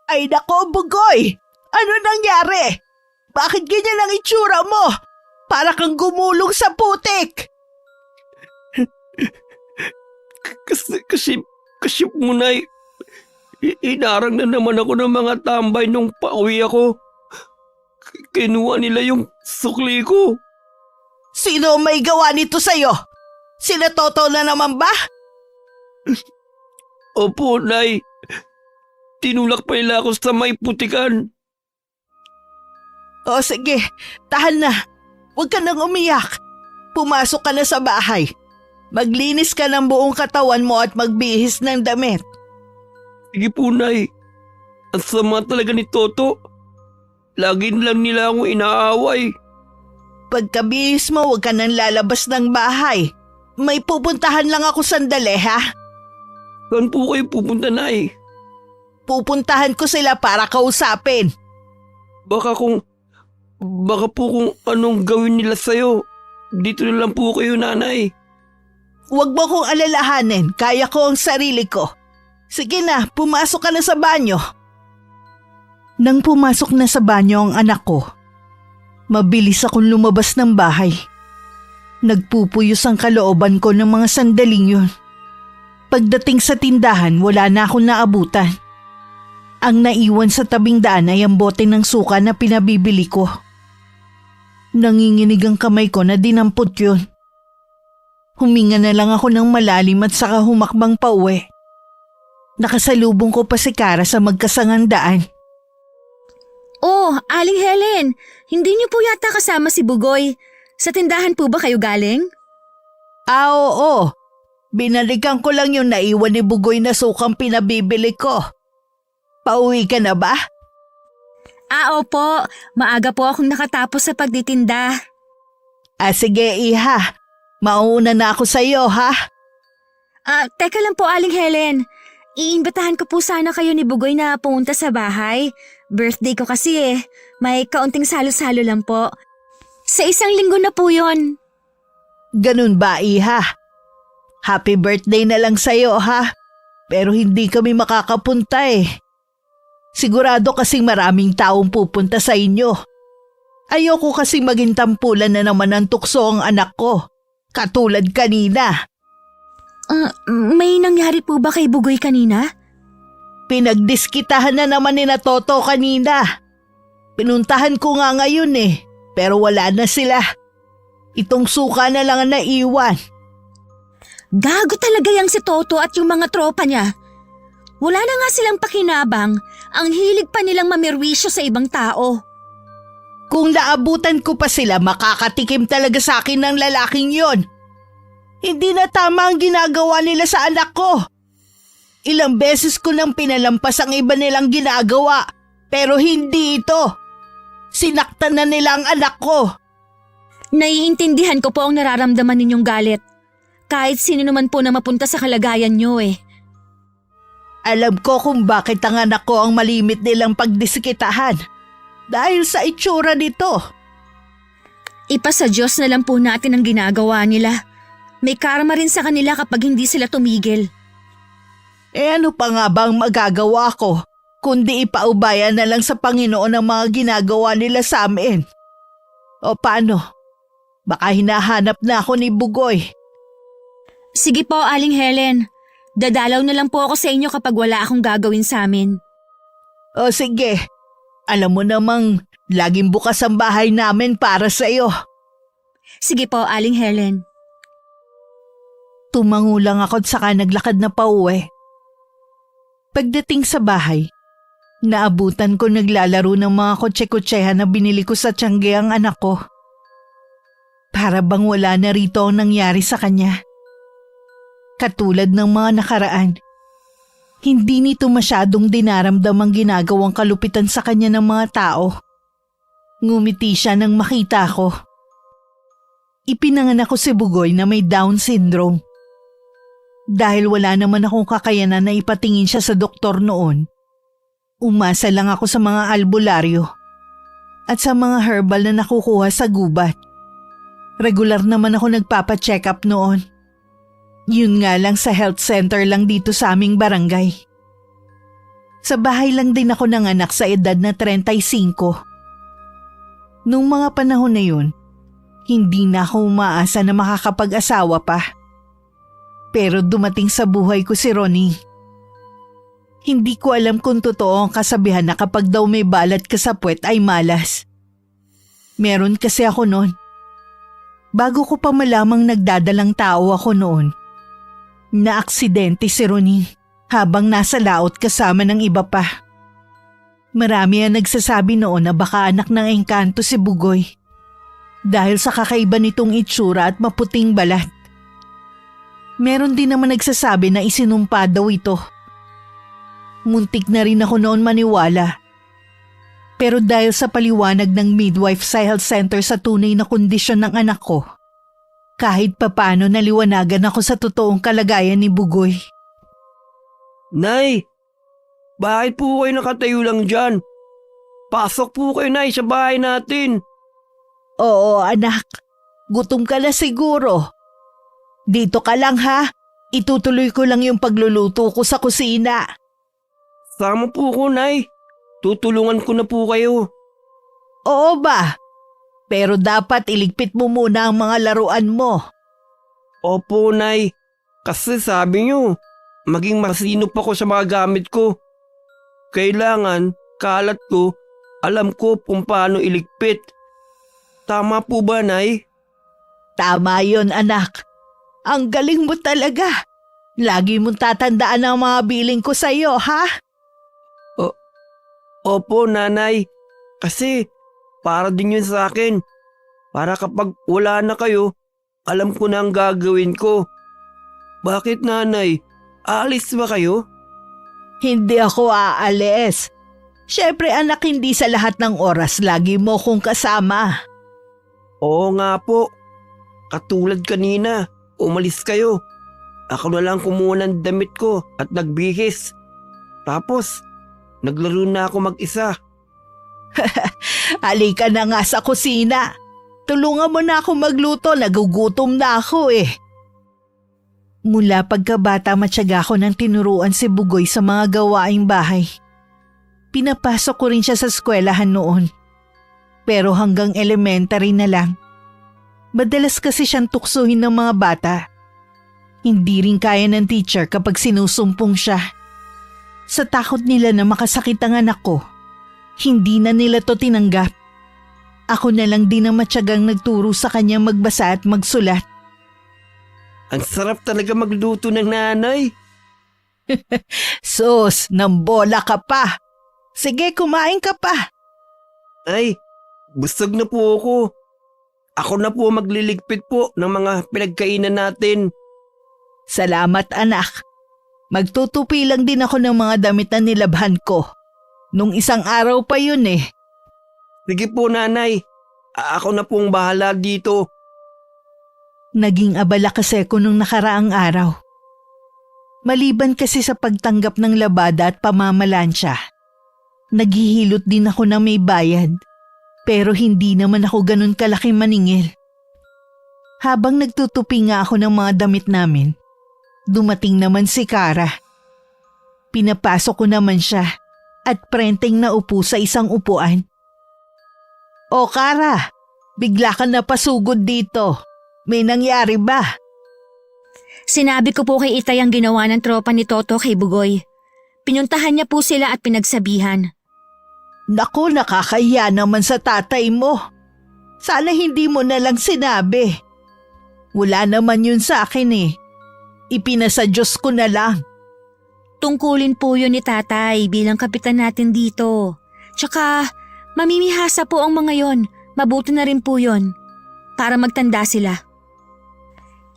Ay nako, Bugoy! Ano nangyari? Bakit ganyan ang itsura mo? Para kang gumulong sa putik! Kasi munay, inarang na naman ako ng mga tambay nung pauwi ako. Kinuha nila yung sukli ko. Sino may gawa nito sa'yo? Sila Toto na naman ba? Opo, Nay. Tinulak pa nila ako sa may putikan. O sige, tahan na. Huwag ka nang umiyak. Pumasok ka na sa bahay. Maglinis ka ng buong katawan mo at magbihis ng damit. Sige po, Nay. Ang sama talaga ni Toto. Lagi lang nila akong inaaway. Pagkabihis mo, huwag ka nang lalabas ng bahay. May pupuntahan lang ako sandali, ha? Saan po kayo pupunta, Nay? Pupuntahan ko sila para kausapin. Baka po kung anong gawin nila sa'yo. Dito na lang po kayo, Nanay. Huwag mo kong alalahanin. Kaya ko ang sarili ko. Sige na, pumasok ka na sa banyo. Nang pumasok na sa banyo ang anak ko, mabilis akong lumabas ng bahay. Nagpupuyos ang kalooban ko ng mga sandaling yun. Pagdating sa tindahan, wala na akong naabutan. Ang naiwan sa tabing daan ay ang bote ng suka na pinabibili ko. Nanginginig ang kamay ko na dinampot yun. Huminga na lang ako ng malalim at saka humakbang pauwi. Nakasalubong ko pa si Kara sa magkasangang daan. Oh, Aling Helen, hindi niyo po yata kasama si Bugoy. Sa tindahan po ba kayo galing? Oo. Binalikan ko lang yung naiwan ni Bugoy na sukang pinabibili ko. Pauwi ka na ba? Opo. Maaga po akong nakatapos sa pagtitinda. Sige, iha. Mauna na ako sa iyo, ha? Teka lang po, Aling Helen. Iimbitahan ko po sana kayo ni Bugoy na pumunta sa bahay. Birthday ko kasi eh. May kaunting salo-salo lang po. Sa isang linggo na po yon. Ganun ba, iha? Happy birthday na lang sa'yo, ha? Pero hindi kami makakapunta eh. Sigurado kasing maraming taong pupunta sa inyo. Ayoko kasing maging tampulan na naman ng tukso ang anak ko. Katulad kanina. May nangyari po ba kay Bugoy kanina? Pinagdiskitahan na naman ni na Toto kanina. Pinuntahan ko nga ngayon eh, pero wala na sila. Itong suka na lang ang naiwan. Gago talaga yang si Toto at yung mga tropa niya. Wala na nga silang pakinabang, ang hilig pa nilang mamirwisyo sa ibang tao. Kung naabutan ko pa sila, makakatikim talaga sa akin ng lalaking yon. Hindi na tama ang ginagawa nila sa anak ko. Ilang beses ko nang pinalampas ang iba nilang ginagawa, pero hindi ito. Sinaktan na nila ang anak ko. Naiintindihan ko po ang nararamdaman ninyong galit. Kahit sino naman po na mapunta sa kalagayan nyo eh. Alam ko kung bakit ang anak ko ang malimit nilang pagdisikitahan. Dahil sa itsura nito. Ipasa Diyos na lang po natin ang ginagawa nila. May karma rin sa kanila kapag hindi sila tumigil. Ano pa nga bang magagawa ko kundi ipaubayan na lang sa Panginoon ang mga ginagawa nila sa amin? O paano? Baka hinahanap na ako ni Bugoy. Sige po, Aling Helen. Dadalaw na lang po ako sa inyo kapag wala akong gagawin sa amin. O sige. Alam mo namang laging bukas ang bahay namin para sa iyo. Sige po, Aling Helen. Tumango lang ako at saka naglakad na pauwi. Pagdating sa bahay, naabutan ko naglalaro ng mga kotse-kotsehan na binili ko sa tiyangge ang anak ko. Para bang wala na rito ang nangyari sa kanya. Katulad ng mga nakaraan, hindi nito masyadong dinaramdam ang ginagawang kalupitan sa kanya ng mga tao. Ngumiti siya nang makita ko. Ipinanganak ko si Bugoy na may Down syndrome. Dahil wala naman akong kakayanan na ipatingin siya sa doktor noon, umasa lang ako sa mga albularyo at sa mga herbal na nakukuha sa gubat. Regular naman ako nagpapacheck up noon. Yun nga lang sa health center lang dito sa aming barangay. Sa bahay lang din ako nanganak sa edad na 35. Nung mga panahon na yun, hindi na ako umaasa na makakapag-asawa pa. Pero dumating sa buhay ko si Ronnie. Hindi ko alam kung totoo ang kasabihan na kapag daw may balat ka sa puwet ay malas. Meron kasi ako noon. Bago ko pa malamang nagdadalang tao ako noon, na-aksidente si Ronnie habang nasa laot kasama ng iba pa. Marami ang nagsasabi noon na baka anak ng engkanto si Bugoy dahil sa kakaiba nitong itsura at maputing balat. Meron din naman nagsasabi na isinumpa daw ito. Muntik na rin ako noon maniwala. Pero dahil sa paliwanag ng midwife sa health center sa tunay na kondisyon ng anak ko, kahit papano naliwanagan ako sa totoong kalagayan ni Bugoy. Nay, bakit po kayo nakatayo lang dyan? Pasok po kayo, Nay, sa bahay natin. Oo anak, gutom ka na siguro. Dito ka lang ha, itutuloy ko lang yung pagluluto ko sa kusina. Sama po ko, Nay. Tutulungan ko na po kayo. Oo ba? Pero dapat iligpit mo muna ang mga laruan mo. Opo, Nay. Kasi sabi niyo, maging masinop ako sa mga gamit ko. Kailangan, kalat ko, alam ko kung paano iligpit. Tama po ba, Nay? Tama yon anak. Ang galing mo talaga. Lagi mong tatandaan ang mga biling ko sa'yo, ha? Opo, Nanay. Kasi para din yun sa akin. Para kapag wala na kayo, alam ko na ang gagawin ko. Bakit, Nanay? Aalis ba kayo? Hindi ako aalis. Siyempre anak, hindi sa lahat ng oras lagi mo kong kasama. Oo nga po. Katulad kanina, umalis kayo. Ako na lang kumuha ng damit ko at nagbihis. Tapos, naglaro na ako mag-isa. Halika na nga sa kusina. Tulungan mo na ako magluto, nagugutom na ako eh. Mula pagkabata matyaga ko nang tinuruan si Bugoy sa mga gawaing bahay. Pinapasok ko rin siya sa eskwelahan noon. Pero hanggang elementary na lang. Madalas kasi siyang tuksuhin ng mga bata. Hindi rin kaya ng teacher kapag sinusumpong siya. Sa takot nila na makasakit ang anak ko, hindi na nila to tinanggap. Ako na lang din ang matyagang nagturo sa kanya magbasa at magsulat. Ang sarap talaga magluto ng nanay. Sus, nambola ka pa. Sige, kumain ka pa. Ay, busog na po ako. Ako na po magliligpit po ng mga pinagkainan natin. Salamat anak. Magtutupi lang din ako ng mga damit na nilabhan ko. Nung isang araw pa yun eh. Sige po, Nanay. Ako na pong bahala dito. Naging abala kasi ko nung nakaraang araw. Maliban kasi sa pagtanggap ng labada at pamamalansya, naghihilot din ako na may bayad. Pero hindi naman ako ganun kalaki maningil. Habang nagtutupi nga ako ng mga damit namin, dumating naman si Kara. Pinapasok ko naman siya at prenteng naupo sa isang upuan. O Kara, bigla ka na pasugod dito. May nangyari ba? Sinabi ko po kay Itay ang ginawa ng tropa ni Toto kay Bugoy. Pinuntahan niya po sila at pinagsabihan. Naku, nakakahiya naman sa tatay mo. Sana hindi mo na lang sinabi. Wala naman yun sa akin eh. Ipinasa Diyos ko na lang. Tungkulin po yun ni tatay bilang kapitan natin dito. Tsaka, mamimihasa po ang mga yon. Mabuti na rin po yun. Para magtanda sila.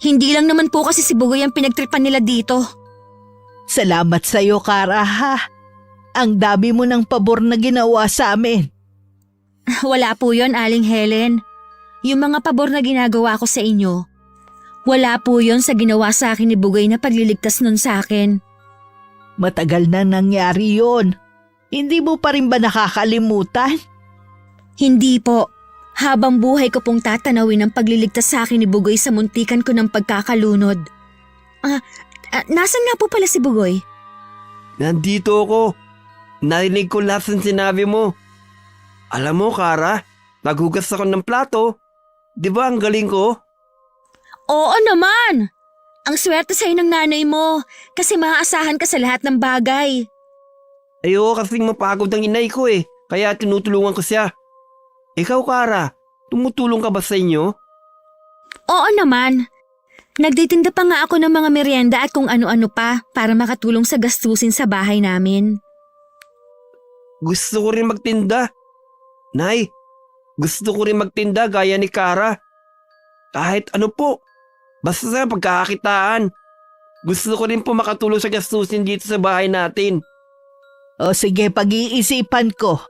Hindi lang naman po kasi si Bugoy ang pinagtripan nila dito. Salamat sa'yo, Kara ha. Ang dami mo ng pabor na ginawa sa amin. Wala po yon, Aling Helen. Yung mga pabor na ginagawa ko sa inyo, wala po yon sa ginawa sa akin ni Bugoy na pagliligtas nun sa akin. Matagal na nangyari yon. Hindi mo pa rin ba nakakalimutan? Hindi po. Habang buhay ko pong tatanawin ang pagliligtas sa akin ni Bugoy sa muntikan ko ng pagkakalunod. Nasaan nga po pala si Bugoy? Nandito ako. Narinig ko lahat ng sinabi mo. Alam mo, Kara, naghugas ako ng plato. Di ba ang galing ko? Oo naman! Ang swerte sa'yo ng nanay mo kasi maaasahan ka sa lahat ng bagay. Ayoko kasing mapagod ng inay ko kaya tinutulungan ko siya. Ikaw, Kara, tumutulong ka ba sa inyo? Oo naman. Nagtitinda pa nga ako ng mga merienda at kung ano-ano pa para makatulong sa gastusin sa bahay namin. Gusto ko rin magtinda. Nay, gusto ko rin magtinda gaya ni Kara. Kahit ano po, basta sa pagkakakitaan. Gusto ko rin po makatulong sa gastusin dito sa bahay natin. O sige, pag-iisipan ko.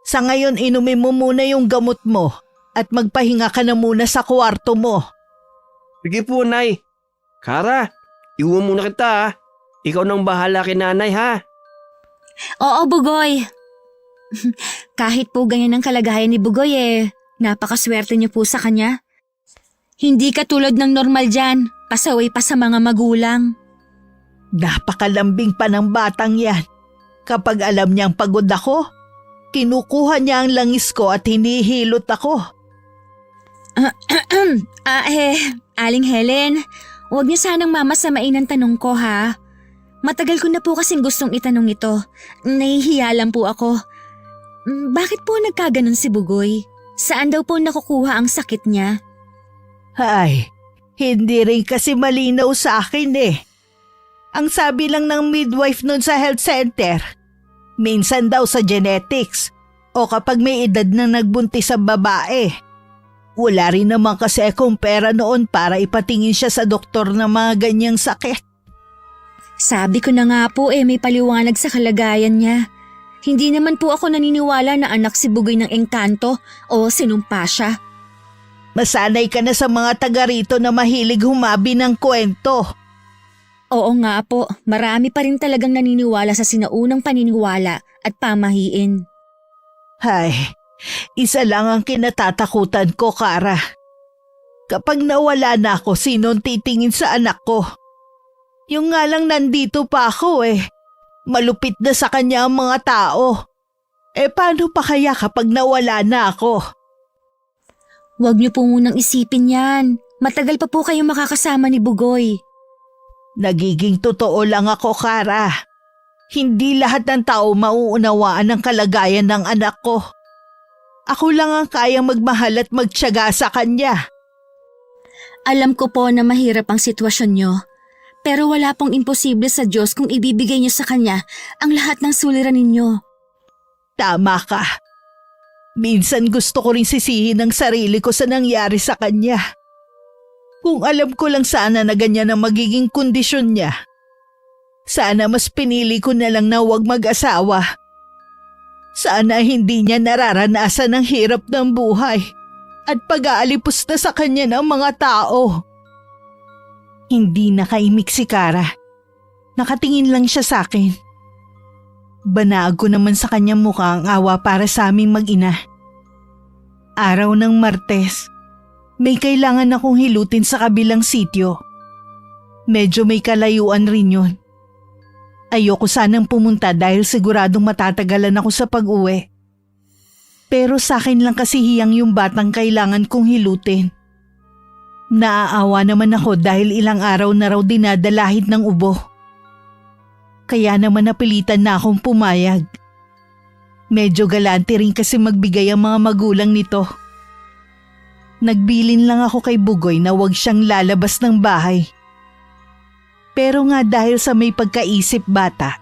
Sa ngayon, inumin mo muna yung gamot mo at magpahinga ka na muna sa kwarto mo. Sige po, Nay. Kara, iwan muna kita. Ikaw nang bahala kay nanay, ha? Oo, Bugoy. Kahit po ganyan ang kalagayan ni Bugoy napakaswerte niyo po sa kanya. Hindi katulad ng normal dyan, pasaway pa sa mga magulang. Napakalambing pa ng batang yan. Kapag alam niyang pagod ako, kinukuha niya ang langis ko at hinihilot ako. Aling Helen, huwag niyo sanang mamasamain ang tanong ko ha. Matagal ko na po kasing gustong itanong ito. Nahihiya lang po ako. Bakit po nagkaganon si Bugoy? Saan daw po nakukuha ang sakit niya? Ay, hindi rin kasi malinaw sa akin Ang sabi lang ng midwife nun sa health center, minsan daw sa genetics o kapag may edad na nagbuntis sa babae. Wala rin naman kasi akong pera noon para ipatingin siya sa doktor ng mga ganyang sakit. Sabi ko na nga po may paliwanag sa kalagayan niya. Hindi naman po ako naniniwala na anak si Bugoy ng engkanto o sinumpa siya. Masanay ka na sa mga taga rito na mahilig humabi ng kwento. Oo nga po, marami pa rin talagang naniniwala sa sinaunang paniniwala at pamahiin. Ay, isa lang ang kinatatakutan ko, Kara. Kapag nawala na ako, sinong titingin sa anak ko? Yung nga lang nandito pa ako Malupit na sa kanya ang mga tao. Paano pa kaya kapag nawala na ako? Huwag niyo po munang isipin yan. Matagal pa po kayong makakasama ni Bugoy. Nagiging totoo lang ako, Kara. Hindi lahat ng tao mauunawaan ang kalagayan ng anak ko. Ako lang ang kayang magmahal at magtiyaga sa kanya. Alam ko po na mahirap ang sitwasyon niyo. Pero wala pong imposible sa Diyos kung ibibigay niyo sa Kanya ang lahat ng suliran ninyo. Tama ka. Minsan gusto ko rin sisihin ang sarili ko sa nangyari sa kanya. Kung alam ko lang sana na ganyan ang magiging kondisyon niya. Sana mas pinili ko na lang na huwag mag-asawa. Sana hindi niya nararanasan ang hirap ng buhay at pag-aalipos na sa kanya ng mga tao. Hindi nakaimik si Kara. Nakatingin lang siya sa akin. Banaag ko naman sa kanyang mukha ang awa para sa aming mag-ina. Araw ng Martes, may kailangan akong hilutin sa kabilang sitio. Medyo may kalayuan rin yun. Ayoko sanang pumunta dahil siguradong matatagalan ako sa pag-uwi. Pero sa akin lang kasi hiyang yung batang kailangan kong hilutin. Naaawa naman ako dahil ilang araw na raw dinadalahid ng ubo. Kaya naman napilitan na akong pumayag. Medyo galante rin kasi magbigay ang mga magulang nito. Nagbilin lang ako kay Bugoy na huwag siyang lalabas ng bahay. Pero nga dahil sa may pagkaisip bata,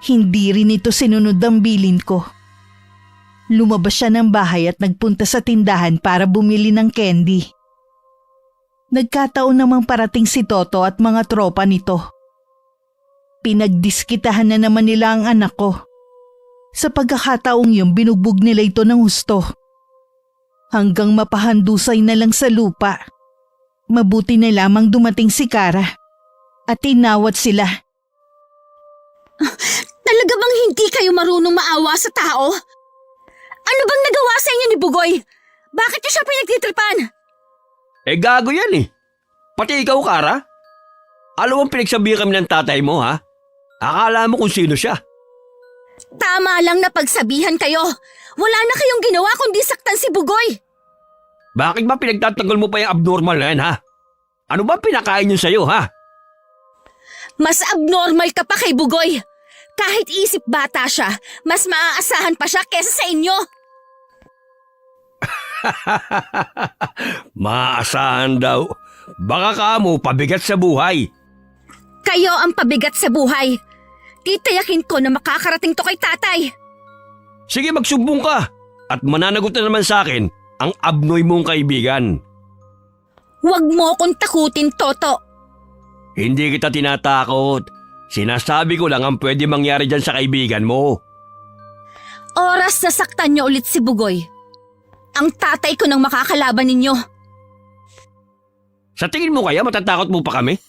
hindi rin ito sinunod ang bilin ko. Lumabas siya ng bahay at nagpunta sa tindahan para bumili ng candy. Nagkataon namang parating si Toto at mga tropa nito. Pinagdiskitahan na naman nila ang anak ko. Sa pagkakataong yun, binugbog nila ito ng husto. Hanggang mapahandusay na lang sa lupa. Mabuti na lamang dumating si Kara at tinawat sila. Talaga bang hindi kayo marunong maawa sa tao? Ano bang nagawa sa inyo ni Bugoy? Bakit niyo siya pinagtitripan? Gago yan Pati ikaw, Kara. Alam mo ang pinagsabihan kami ng tatay mo, ha? Akala mo kung sino siya. Tama lang na pagsabihan kayo. Wala na kayong ginawa kundi saktan si Bugoy. Bakit ba pinagtatanggol mo pa yung abnormal na yan, ha? Ano ba pinakain yun sa'yo, ha? Mas abnormal ka pa kay Bugoy. Kahit isip bata siya, mas maaasahan pa siya kesa sa inyo. Maaasahan daw. Baka kamo pabigat sa buhay. Kayo ang pabigat sa buhay. Titiyakin ko na makakarating to kay tatay. Sige, magsumbong ka. At mananagot na naman sa akin ang abnoy mong kaibigan. Huwag mo akong takutin, Toto. Hindi kita tinatakot. Sinasabi ko lang ang pwede mangyari dyan sa kaibigan mo. Oras na saktan niyo ulit si Bugoy. Ang tatay ko nang makakalaban ninyo. Sa tingin mo kaya matatakot mo pa kami?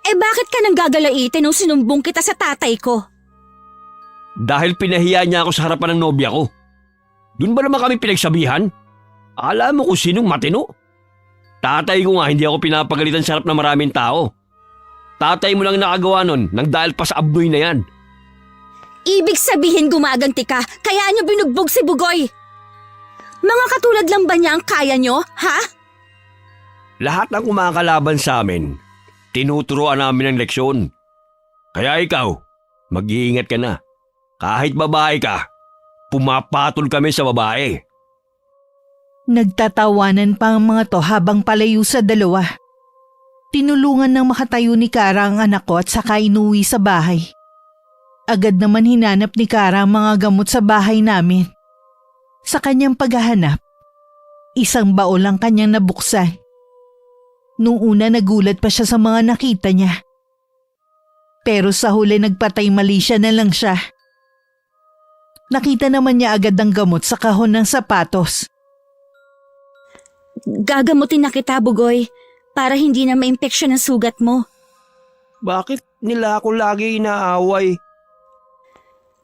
Eh bakit ka nang gagalaitin nung sinumbong kita sa tatay ko? Dahil pinahiya niya ako sa harapan ng nobya ko. Doon ba naman kami pinagsabihan? Alam mo kung sinong matino? Tatay ko nga, hindi ako pinapagalitan sa harap ng maraming tao. Tatay mo lang nakagawa nun nang dahil pa sa abnoy na yan. Ibig sabihin gumaganti ka, kaya niyo binugbog si Bugoy. Mga katulad lang ba niya ang kaya niyo, ha? Lahat ng kumakalaban sa amin, tinuturoan namin ng leksyon. Kaya ikaw, mag-iingat ka na. Kahit babae ka, pumapatol kami sa babae. Nagtatawanan pa ang mga to habang palayo sa dalawa. Tinulungan ng makatayo ni Kara ang anak ko at saka inuwi sa bahay. Agad naman hinanap ni Kara ang mga gamot sa bahay namin. Sa kanyang paghahanap, isang baol ang kanyang nabuksan. Nung una nagulat pa siya sa mga nakita niya. Pero sa huli nagpatay mali siya na lang siya. Nakita naman niya agad ang gamot sa kahon ng sapatos. Gagamutin na kita, Bugoy, para hindi na ma-impeksyon ang sugat mo. Bakit nila ako lagi inaaway?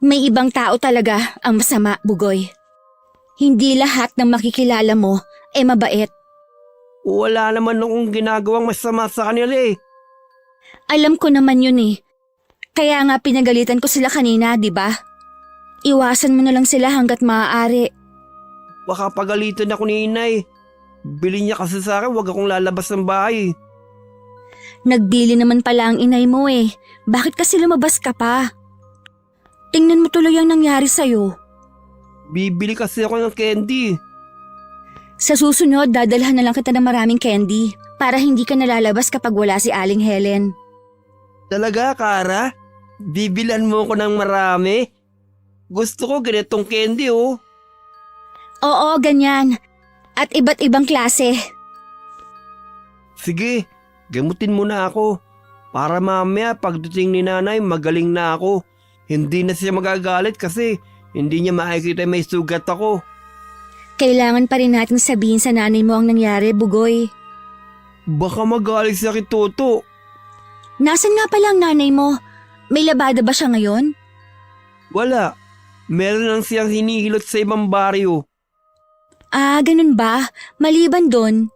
May ibang tao talaga ang masama, Bugoy. Hindi lahat ng makikilala mo ay mabait. Wala naman akong ginagawang masama sa kanila eh. Alam ko naman yun eh. Kaya nga pinagalitan ko sila kanina, di ba? Iwasan mo na lang sila hanggat maaari. Baka pagalitan ako ni inay. Bili niya kasi sa akin, wag akong lalabas ng bahay. Nagbili naman pala ang inay mo eh. Bakit kasi lumabas ka pa? Tingnan mo tuloy ang nangyari sa'yo. Bibili kasi ako ng candy. Sa susunod, dadalhan na lang kita ng maraming candy para hindi ka nalalabas kapag wala si Aling Helen. Talaga, Kara? Bibilan mo ko ng marami? Gusto ko ganitong candy oh. Oo, ganyan. At iba't ibang klase. Sige, gamutin mo na ako. Para mamaya pagdating ni nanay magaling na ako. Hindi na siya magagalit kasi hindi niya makikita may sugat ako. Kailangan pa rin natin sabihin sa nanay mo ang nangyari, Bugoy. Baka magalit siya kay Toto. Nasaan nga pala ang nanay mo? May labada ba siya ngayon? Wala. Meron lang siyang hinihilot sa ibang baryo. Ah, ganun ba? Maliban doon,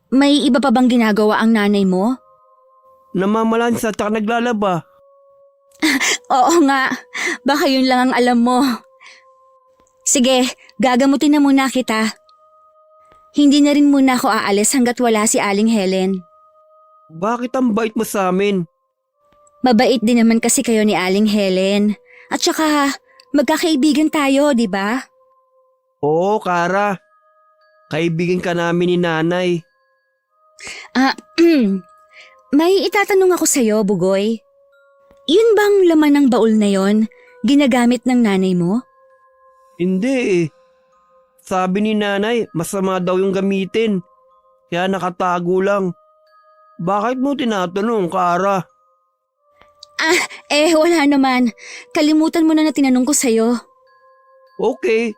may iba pa bang ginagawa ang nanay mo? Namamalansa at naglalaba. Oo nga, baka yun lang ang alam mo. Sige, gagamutin na muna kita. Hindi na rin muna ako aalis hanggat wala si Aling Helen. Bakit ang bait mo sa amin? Mabait din naman kasi kayo ni Aling Helen. At saka, magkakaibigan tayo, di ba? Oo, Kara. Kaibigan ka namin ni nanay. Ah, may itatanong ako sa'yo, Bugoy. Yun bang laman ng baul na yon, ginagamit ng nanay mo? Hindi eh. Sabi ni nanay, masama daw yung gamitin. Kaya nakatago lang. Bakit mo tinatanong, Kara? Wala naman. Kalimutan mo na tinanong ko sa'yo. Okay,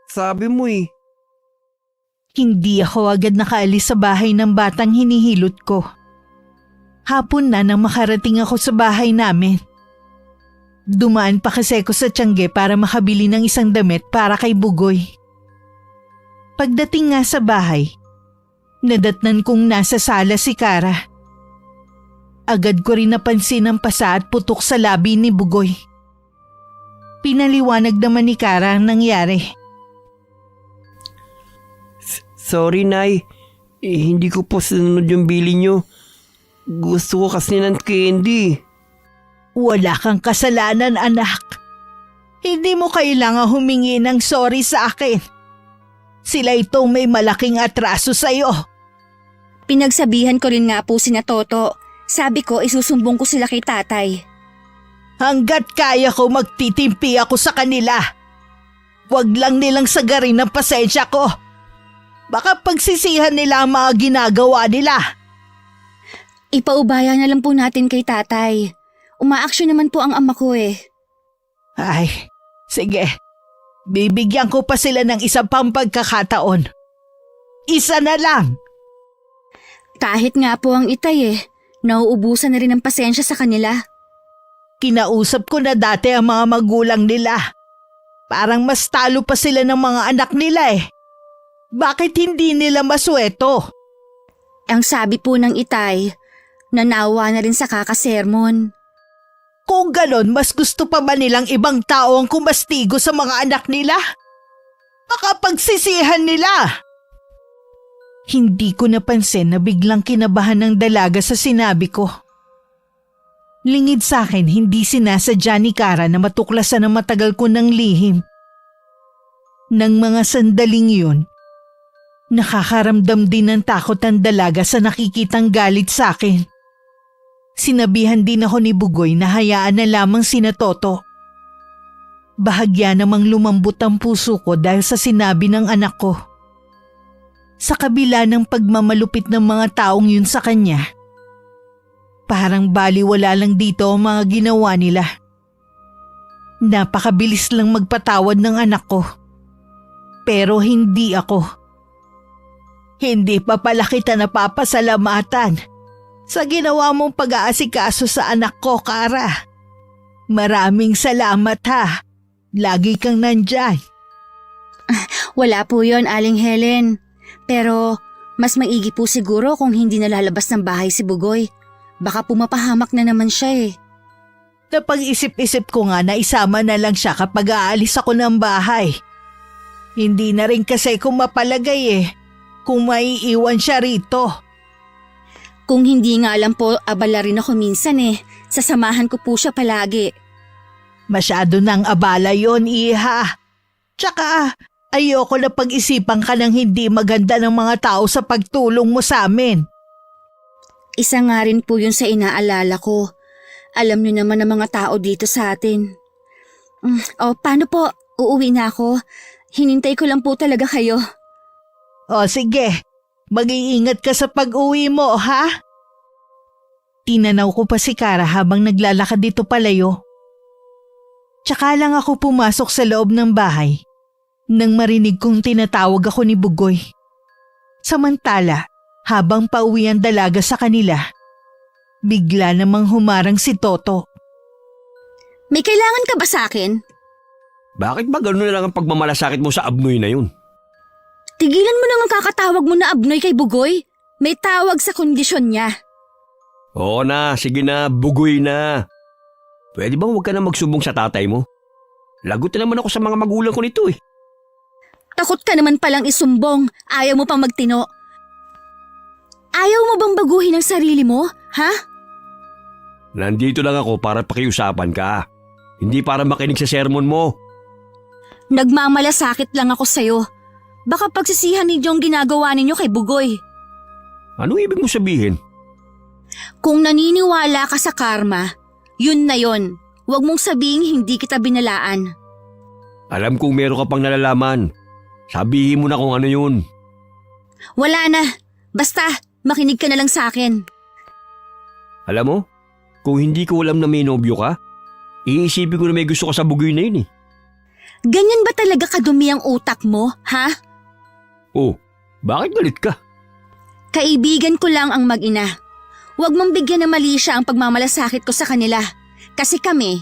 sabi mo eh. Hindi ako agad nakaalis sa bahay ng batang hinihilot ko. Hapon na nang makarating ako sa bahay namin. Dumaan pa kasi ako sa Tiangge para makabili ng isang damit para kay Bugoy. Pagdating nga sa bahay, nadatnan kong nasa sala si Kara. Agad ko rin napansin ang pasa at putok sa labi ni Bugoy. Pinaliwanag naman ni Kara ang nangyari. Sorry, Nay. Hindi ko po sinunod yung bili nyo. Gusto ko kasi ng candy. Wala kang kasalanan, anak. Hindi mo kailangan humingi ng sorry sa akin. Sila itong may malaking atraso sa'yo. Pinagsabihan ko rin nga po sina Toto. Sabi ko isusumbong ko sila kay tatay. Hanggat kaya ko magtitimpi ako sa kanila. Huwag lang nilang sagarin ang pasensya ko. Baka pagsisihan nila ang mga ginagawa nila. Ipaubaya na lang po natin kay tatay. Umaaksyon naman po ang ama ko eh. Ay, sige. Bibigyan ko pa sila ng isang pang pagkakataon. Isa na lang. Kahit nga po ang itay eh. Nauubusan na rin ang pasensya sa kanila. Kinausap ko na dati ang mga magulang nila. Parang mas talo pa sila ng mga anak nila eh. Bakit hindi nila masweto? Ang sabi po ng itay, nanawa na rin sa kakasermon. Kung ganon, mas gusto pa ba nilang ibang tao ang kumastigo sa mga anak nila? Baka pagsisihan nila. Hindi ko napansin na biglang kinabahan ng dalaga sa sinabi ko. Lingid sa akin, hindi sinasadya ni Kara na matuklasan ang matagal ko ng lihim. Nang mga sandaling yun, nakakaramdam din ng takot ang dalaga sa nakikitang galit sa akin. Sinabihan din ako ni Bugoy na hayaan na lamang sina Toto. Bahagya namang lumambot ang puso ko dahil sa sinabi ng anak ko. Sa kabila ng pagmamalupit ng mga taong yun sa kanya, parang baliwala lang dito ang mga ginawa nila. Napakabilis lang magpatawad ng anak ko. Pero hindi ako. Hindi pa pala kita napapasalamatan sa ginawa mong pag-aasikaso sa anak ko, Kara. Maraming salamat ha. Lagi kang nandyan. Wala po yon, Aling Helen. Pero mas maigi po siguro kung hindi nalalabas ng bahay si Bugoy. Baka pumapahamak na naman siya eh. Napag-isip-isip ko nga na isama na lang siya kapag aalis ako ng bahay. Hindi na rin kasi ko mapalagay eh kung maiiwan siya rito. Kung hindi nga alam po, abala rin ako minsan eh. Sasamahan ko po siya palagi. Masyado nang abala yon, iha. Tsaka ayoko na pag-isipan ka ng hindi maganda ng mga tao sa pagtulong mo sa amin. Isa nga rin po yun sa inaalala ko. Alam niyo naman ang mga tao dito sa atin. O paano po? Uuwi na ako. Hinintay ko lang po talaga kayo. O sige, mag-iingat ka sa pag-uwi mo, ha? Tinanaw ko pa si Kara habang naglalakad dito palayo. Tsaka lang ako pumasok sa loob ng bahay nang marinig kong tinatawag ako ni Bugoy. Samantala, habang pauwi ang dalaga sa kanila, bigla namang humarang si Toto. May kailangan ka ba sa akin? Bakit ba gano'n na lang ang pagmamalasakit mo sa abnoy na yun? Tigilan mo nang ang kakatawag mo na abnoy kay Bugoy. May tawag sa kondisyon niya. Oo na, sige na, Bugoy na. Pwede bang huwag ka na magsumbong sa tatay mo? Lagot na naman ako sa mga magulang ko nito eh. Takot ka naman palang isumbong. Ayaw mo pang magtino. Ayaw mo bang baguhin ang sarili mo, ha? Nandito lang ako para pakiusapan ka. Hindi para makinig sa sermon mo. Nagmamalasakit lang ako sa'yo. Baka pagsisihan ninyo ang ginagawa ninyo kay Bugoy. Anong ibig mo sabihin? Kung naniniwala ka sa karma, yun na yun. Huwag mong sabihin hindi kita binalaan. Alam kong meron ka pang nalalaman. Sabihin mo na kung ano yun. Wala na. Basta, makinig ka na lang sa akin. Alam mo, kung hindi ko alam na may nobyo ka, iisipin ko na may gusto ka sa Bugoy na yun eh. Ganyan ba talaga kadumi ang utak mo, ha? Oh, bakit galit ka? Kaibigan ko lang ang mag-ina. Huwag mong bigyan ng mali siya ang pagmamalasakit ko sa kanila. Kasi kami,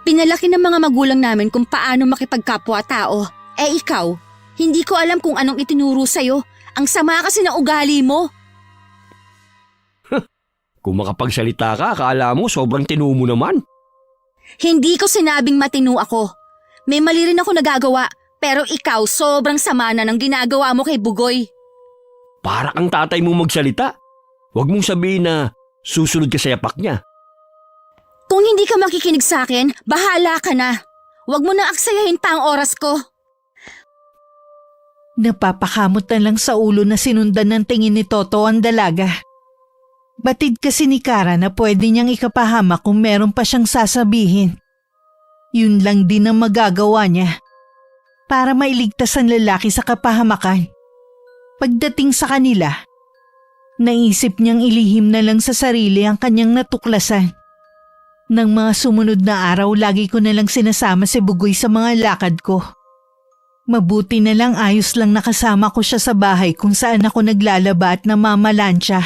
pinalaki ng mga magulang namin kung paano makipagkapwa-tao. Eh ikaw, hindi ko alam kung anong itinuro sa'yo. Ang sama kasi na ugali mo. Kung makapagsalita ka, akala mo sobrang tinu mo naman. Hindi ko sinabing matino ako. May mali rin ako nagagawa, pero ikaw sobrang sama na ng ginagawa mo kay Bugoy. Para kang tatay mo magsalita. Huwag mong sabihin na susunod ka sa yapak niya. Kung hindi ka makikinig sa akin, bahala ka na. Huwag mo na aksayahin pa ang oras ko. Napapakamot na lang sa ulo na sinundan ng tingin ni Toto ang dalaga. Batid kasi ni Kara na pwede niyang ikapahamak kung meron pa siyang sasabihin. Yun lang din ang magagawa niya para mailigtas ang lalaki sa kapahamakan. Pagdating sa kanila, naisip niyang ilihim na lang sa sarili ang kanyang natuklasan. Nang mga sumunod na araw, lagi ko na lang sinasama si Bugoy sa mga lakad ko. Mabuti na lang ayos lang nakasama ko siya sa bahay kung saan ako naglalaba at namamalansya.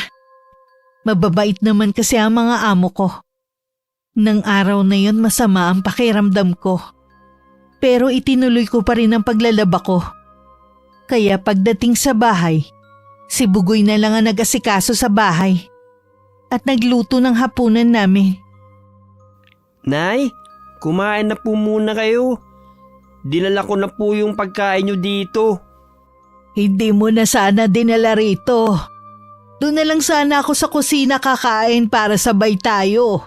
Mababait naman kasi ang mga amo ko. Nang araw na yon masama ang pakiramdam ko. Pero itinuloy ko pa rin ang paglalaba ko. Kaya pagdating sa bahay, si Bugoy na lang ang nag-asikaso sa bahay at nagluto ng hapunan namin. Nay, kumain na po muna kayo. Dinala ko na po yung pagkain nyo dito. Hindi mo na sana dinala rito. Doon na lang sana ako sa kusina kakain para sabay tayo.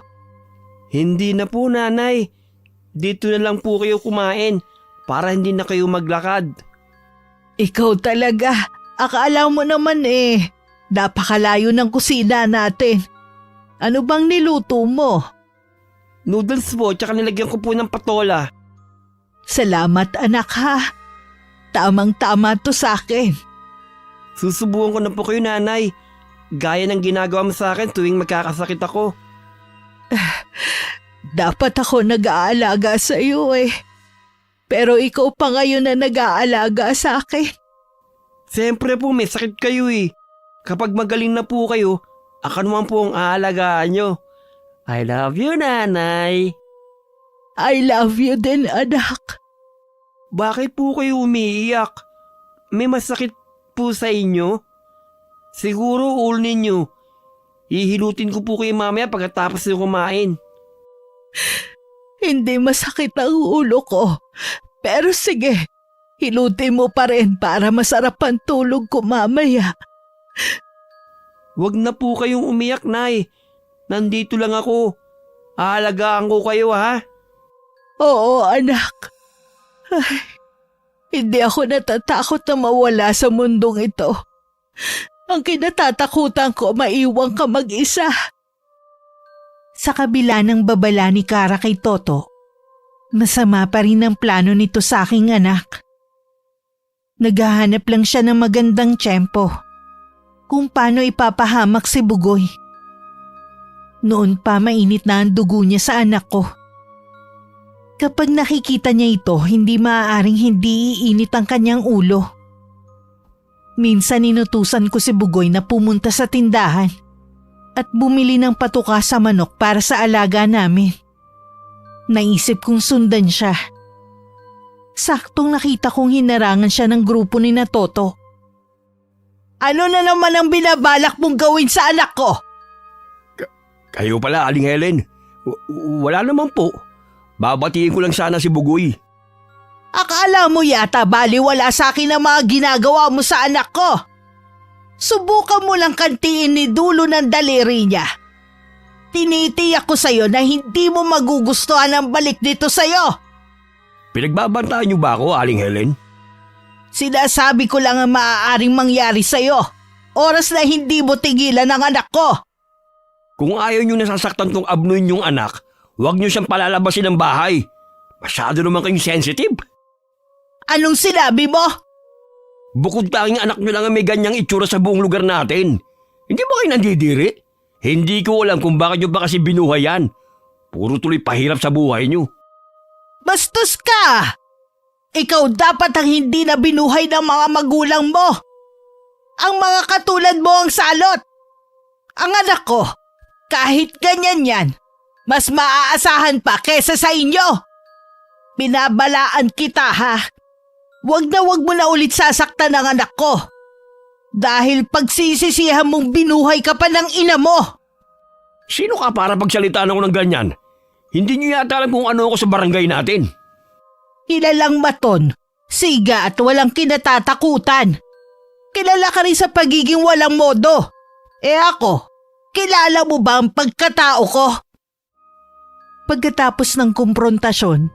Hindi na po, nanay. Dito na lang po kayo kumain para hindi na kayo maglakad. Ikaw talaga. Akala mo naman napakalayo ng kusina natin. Ano bang niluto mo? Noodles po, tsaka nilagyan ko po ng patola. Salamat anak ha. Tamang-tama to sa akin. Susubukan ko na po kayo, nanay. Gaya ng ginagawa mo sa akin tuwing magkakasakit ako. Dapat ako nag-aalaga sa iyo Pero ikaw pa ngayon na nag-aalaga sa akin. Siyempre po, may sakit kayo Kapag magaling na po kayo, ako naman po ang aalagaan nyo. I love you, nanay. I love you din anak. Bakit po kayo umiiyak? May masakit po sa inyo? Siguro ulo ninyo. Hihilutin ko po kayo mamaya pagkatapos nyo kumain. Hindi masakit ang ulo ko. Pero sige, hilutin mo pa rin para masarap ang tulog ko mamaya. Huwag na po kayong umiyak, nay. Nandito lang ako. Aalagaan ko kayo, ha? Oo anak. Ay, hindi ako natatakot na mawala sa mundong ito. Ang kinatatakutan ko, maiwan ka mag-isa. Sa kabila ng babala ni Kara kay Toto, masama pa rin ang plano nito sa aking anak. Naghahanap lang siya ng magandang tiyempo kung paano ipapahamak si Bugoy. Noon pa mainit na ang dugo niya sa anak ko. Kapag nakikita niya ito, hindi maaaring hindi iinit ang kanyang ulo. Minsan inutusan ko si Bugoy na pumunta sa tindahan at bumili ng patuka sa manok para sa alaga namin. Naisip kong sundan siya. Saktong nakita kong hinarangan siya ng grupo ni na Toto. Ano na naman ang binabalak mong gawin sa anak ko? Kayo pala, Aling Helen. Wala naman po. Babatiin ko lang sana si Bugoy. Akala mo yata baliwala sa akin ang mga ginagawa mo sa anak ko. Subukan mo lang kantiin ni dulo ng daliri niya. Tinitiyak ko sa'yo na hindi mo magugustuhan ang balik dito sa'yo. Pinagbabantaan niyo ba ako, Aling Helen? Sinasabi ko lang ang maaaring mangyari sa'yo. Oras na hindi mo tigilan ang anak ko. Kung ayaw niyo nasasaktan tong abnoy niyong anak, huwag niyo siyang palalabasin ng bahay. Masyado naman kayong sensitive. Anong sinabi mo? Bukod tanging anak niyo lang ang may ganyang itsura sa buong lugar natin. Hindi ba kayo nandidiri? Hindi ko alam kung bakit niyo ba kasi binuhay yan. Puro tuloy pahirap sa buhay niyo. Bastos ka! Ikaw dapat ang hindi na binuhay ng mga magulang mo. Ang mga katulad mo ang salot. Ang anak ko, kahit ganyan yan, mas maaasahan pa kesa sa inyo. Binabalaan kita ha. Wag mo na ulit sasaktan ang anak ko. Dahil pagsisisihan mong binuhay ka pa ng ina mo. Sino ka para pagsalitaan ako ng ganyan? Hindi niyo yata alam kung ano ako sa barangay natin. Kilalang maton, siga at walang kinatatakutan. Kilala ka rin sa pagiging walang modo. Ako, kilala mo ba ang pagkatao ko? Pagkatapos ng kumprontasyon,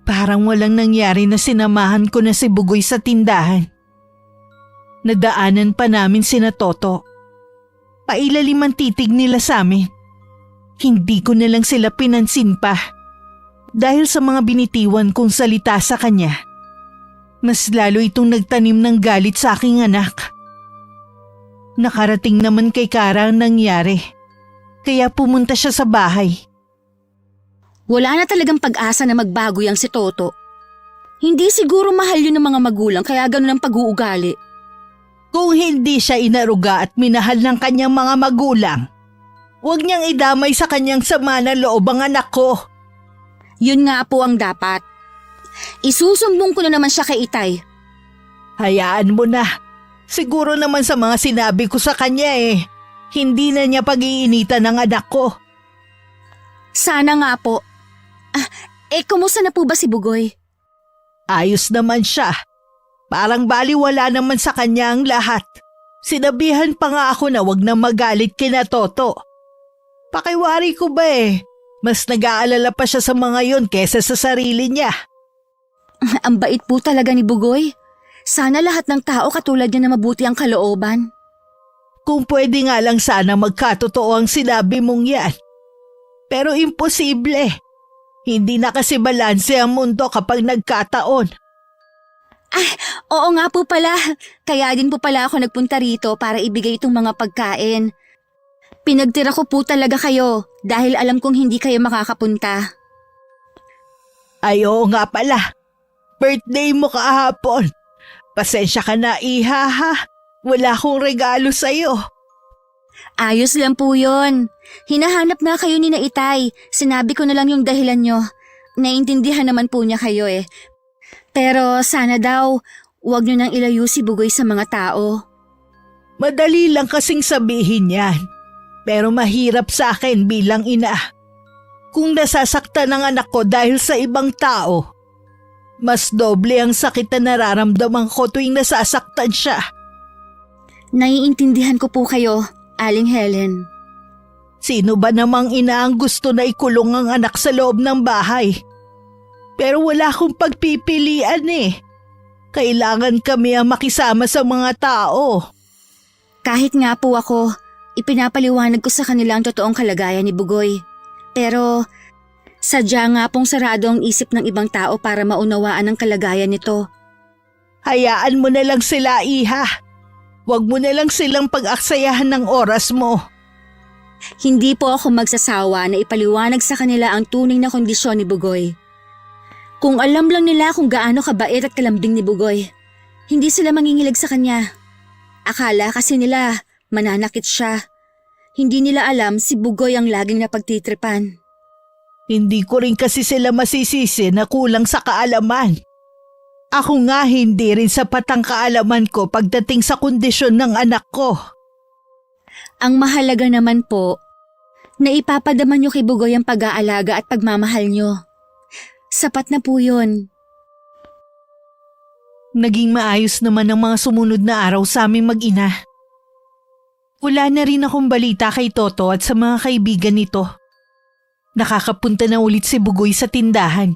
parang walang nangyari na sinamahan ko na si Bugoy sa tindahan. Nadaanan pa namin sina Toto. Pailalim ang titig nila sa amin. Hindi ko na lang sila pinansin pa. Dahil sa mga binitiwan kong salita sa kanya, mas lalo itong nagtanim ng galit sa aking anak. Nakarating naman kay Kara ang nangyari, kaya pumunta siya sa bahay. Wala na talagang pag-asa na magbago yang si Toto. Hindi siguro mahal yun ng mga magulang kaya ganun ang pag-uugali. Kung hindi siya inaruga at minahal ng kanyang mga magulang, huwag niyang idamay sa kanyang sama na loob ang anak ko. Yun nga po ang dapat. Isusumbong ko na naman siya kay Itay. Hayaan mo na. Siguro naman sa mga sinabi ko sa kanya hindi na niya pag-iinitan ng anak ko. Sana nga po. Kumusta na po ba si Bugoy? Ayos naman siya. Parang baliwala naman sa kanya ang lahat. Sinabihan pa nga ako na wag na magalit kina Toto. Pakiwari ko ba mas nag-aalala pa siya sa mga yon kesa sa sarili niya. Ang bait po talaga ni Bugoy. Sana lahat ng tao katulad niya na mabuti ang kalooban. Kung pwede nga lang sana magkatotoo ang sinabi mong yan. Pero imposible. Hindi na kasi balanse ang mundo kapag nagkataon. Oo nga po pala. Kaya din po pala ako nagpunta rito para ibigay itong mga pagkain. Pinagtira ko po talaga kayo dahil alam kong hindi kayo makakapunta. Ay oo nga pala. Birthday mo kahapon. Pasensya ka na iha ha. Wala akong regalo sa'yo. Ayos lang po yun. Hinahanap nga kayo ni na Itay. Sinabi ko na lang yung dahilan nyo. Naintindihan naman po niya kayo Pero sana daw, huwag nyo nang ilayo si Bugoy sa mga tao. Madali lang kasing sabihin yan. Pero mahirap sa akin bilang ina. Kung nasasaktan ang anak ko dahil sa ibang tao, mas doble ang sakit na nararamdaman ko tuwing nasasaktan siya. Naiintindihan ko po kayo, Aling Helen. Sino ba namang ina ang gusto na ikulong ang anak sa loob ng bahay? Pero wala akong pagpipilian Kailangan kami ang makisama sa mga tao. Kahit nga po ako, ipinapaliwanag ko sa kanila ang totoong kalagayan ni Bugoy. Pero sadya nga pong sarado ang isip ng ibang tao para maunawaan ang kalagayan nito. Hayaan mo na lang sila, iha. Huwag mo na lang silang pag-aksayahan ng oras mo. Hindi po ako magsasawa na ipaliwanag sa kanila ang tunay na kondisyon ni Bugoy. Kung alam lang nila kung gaano kabait at kalambing ni Bugoy, hindi sila mangingilag sa kanya. Akala kasi nila mananakit siya. Hindi nila alam si Bugoy ang laging napagtitripan. Hindi ko rin kasi sila masisisi na kulang sa kaalaman. Ako nga hindi rin sapat ang kaalaman ko pagdating sa kondisyon ng anak ko. Ang mahalaga naman po, na ipapadaman niyo kay Bugoy ang pag-aalaga at pagmamahal niyo. Sapat na po yun. Naging maayos naman ang mga sumunod na araw sa aming mag-ina. Wala na rin akong balita kay Toto at sa mga kaibigan nito. Nakakapunta na ulit si Bugoy sa tindahan.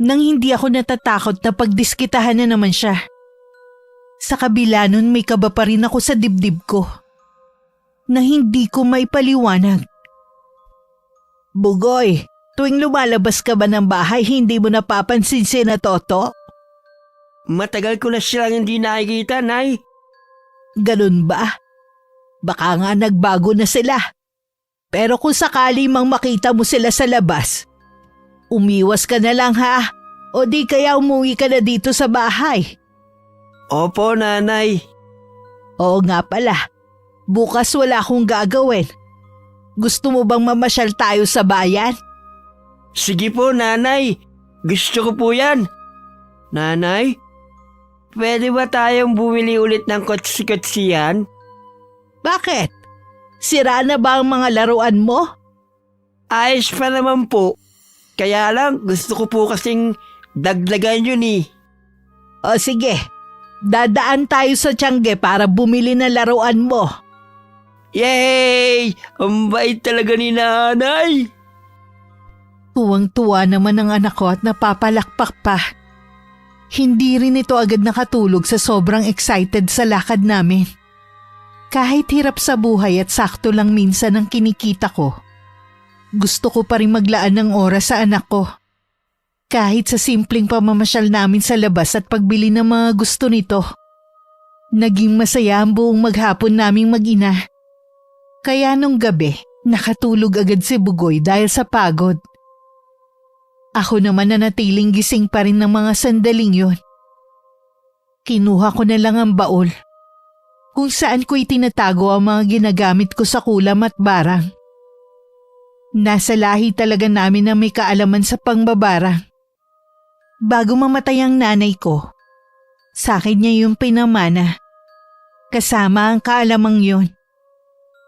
Nang hindi ako natatakot na pagdiskitahan na naman siya. Sa kabila nun may kaba pa rin ako sa dibdib ko. Na hindi ko maipaliwanag. Bugoy, tuwing lumalabas ka ba ng bahay hindi mo napapansin si na Toto? Matagal ko na silang hindi nakikita, Nay. Ganun ba? Baka nga nagbago na sila. Pero kung sakali mang makita mo sila sa labas, umiwas ka na lang ha, o di kaya umuwi ka na dito sa bahay. Opo, Nanay. Oo nga pala, bukas wala akong gagawin. Gusto mo bang mamasyal tayo sa bayan? Sige po, Nanay. Gusto ko po yan. Nanay, pwede ba tayong bumili ulit ng kotsi-kotsiyan? Bakit? Sira na ba ang mga laruan mo? Ayos pa naman po. Kaya lang, gusto ko po kasing Dagdagan yun eh. O sige, dadaan tayo sa Tiangge para bumili ng laruan mo. Yay! Ang bait talaga ni nanay. Tuwang-tuwa naman ang anak ko at napapalakpak pa. Hindi rin ito agad nakatulog sa sobrang excited sa lakad namin. Kahit hirap sa buhay at sakto lang minsan ang kinikita ko, gusto ko pa rin maglaan ng oras sa anak ko. Kahit sa simpleng pamamasyal namin sa labas at pagbili ng mga gusto nito. Naging masaya ang buong maghapon naming mag-ina. Kaya nung gabi, nakatulog agad si Bugoy dahil sa pagod. Ako naman nanatiling gising pa rin ng mga sandaling yun. Kinuha ko na lang ang baol, kung saan ko itinatago ang mga ginagamit ko sa kulam at barang. Nasa lahi talaga namin na may kaalaman sa pangbabarang. Bago mamatay ang nanay ko, sa akin niya yung pinamana, kasama ang kaalamang yun.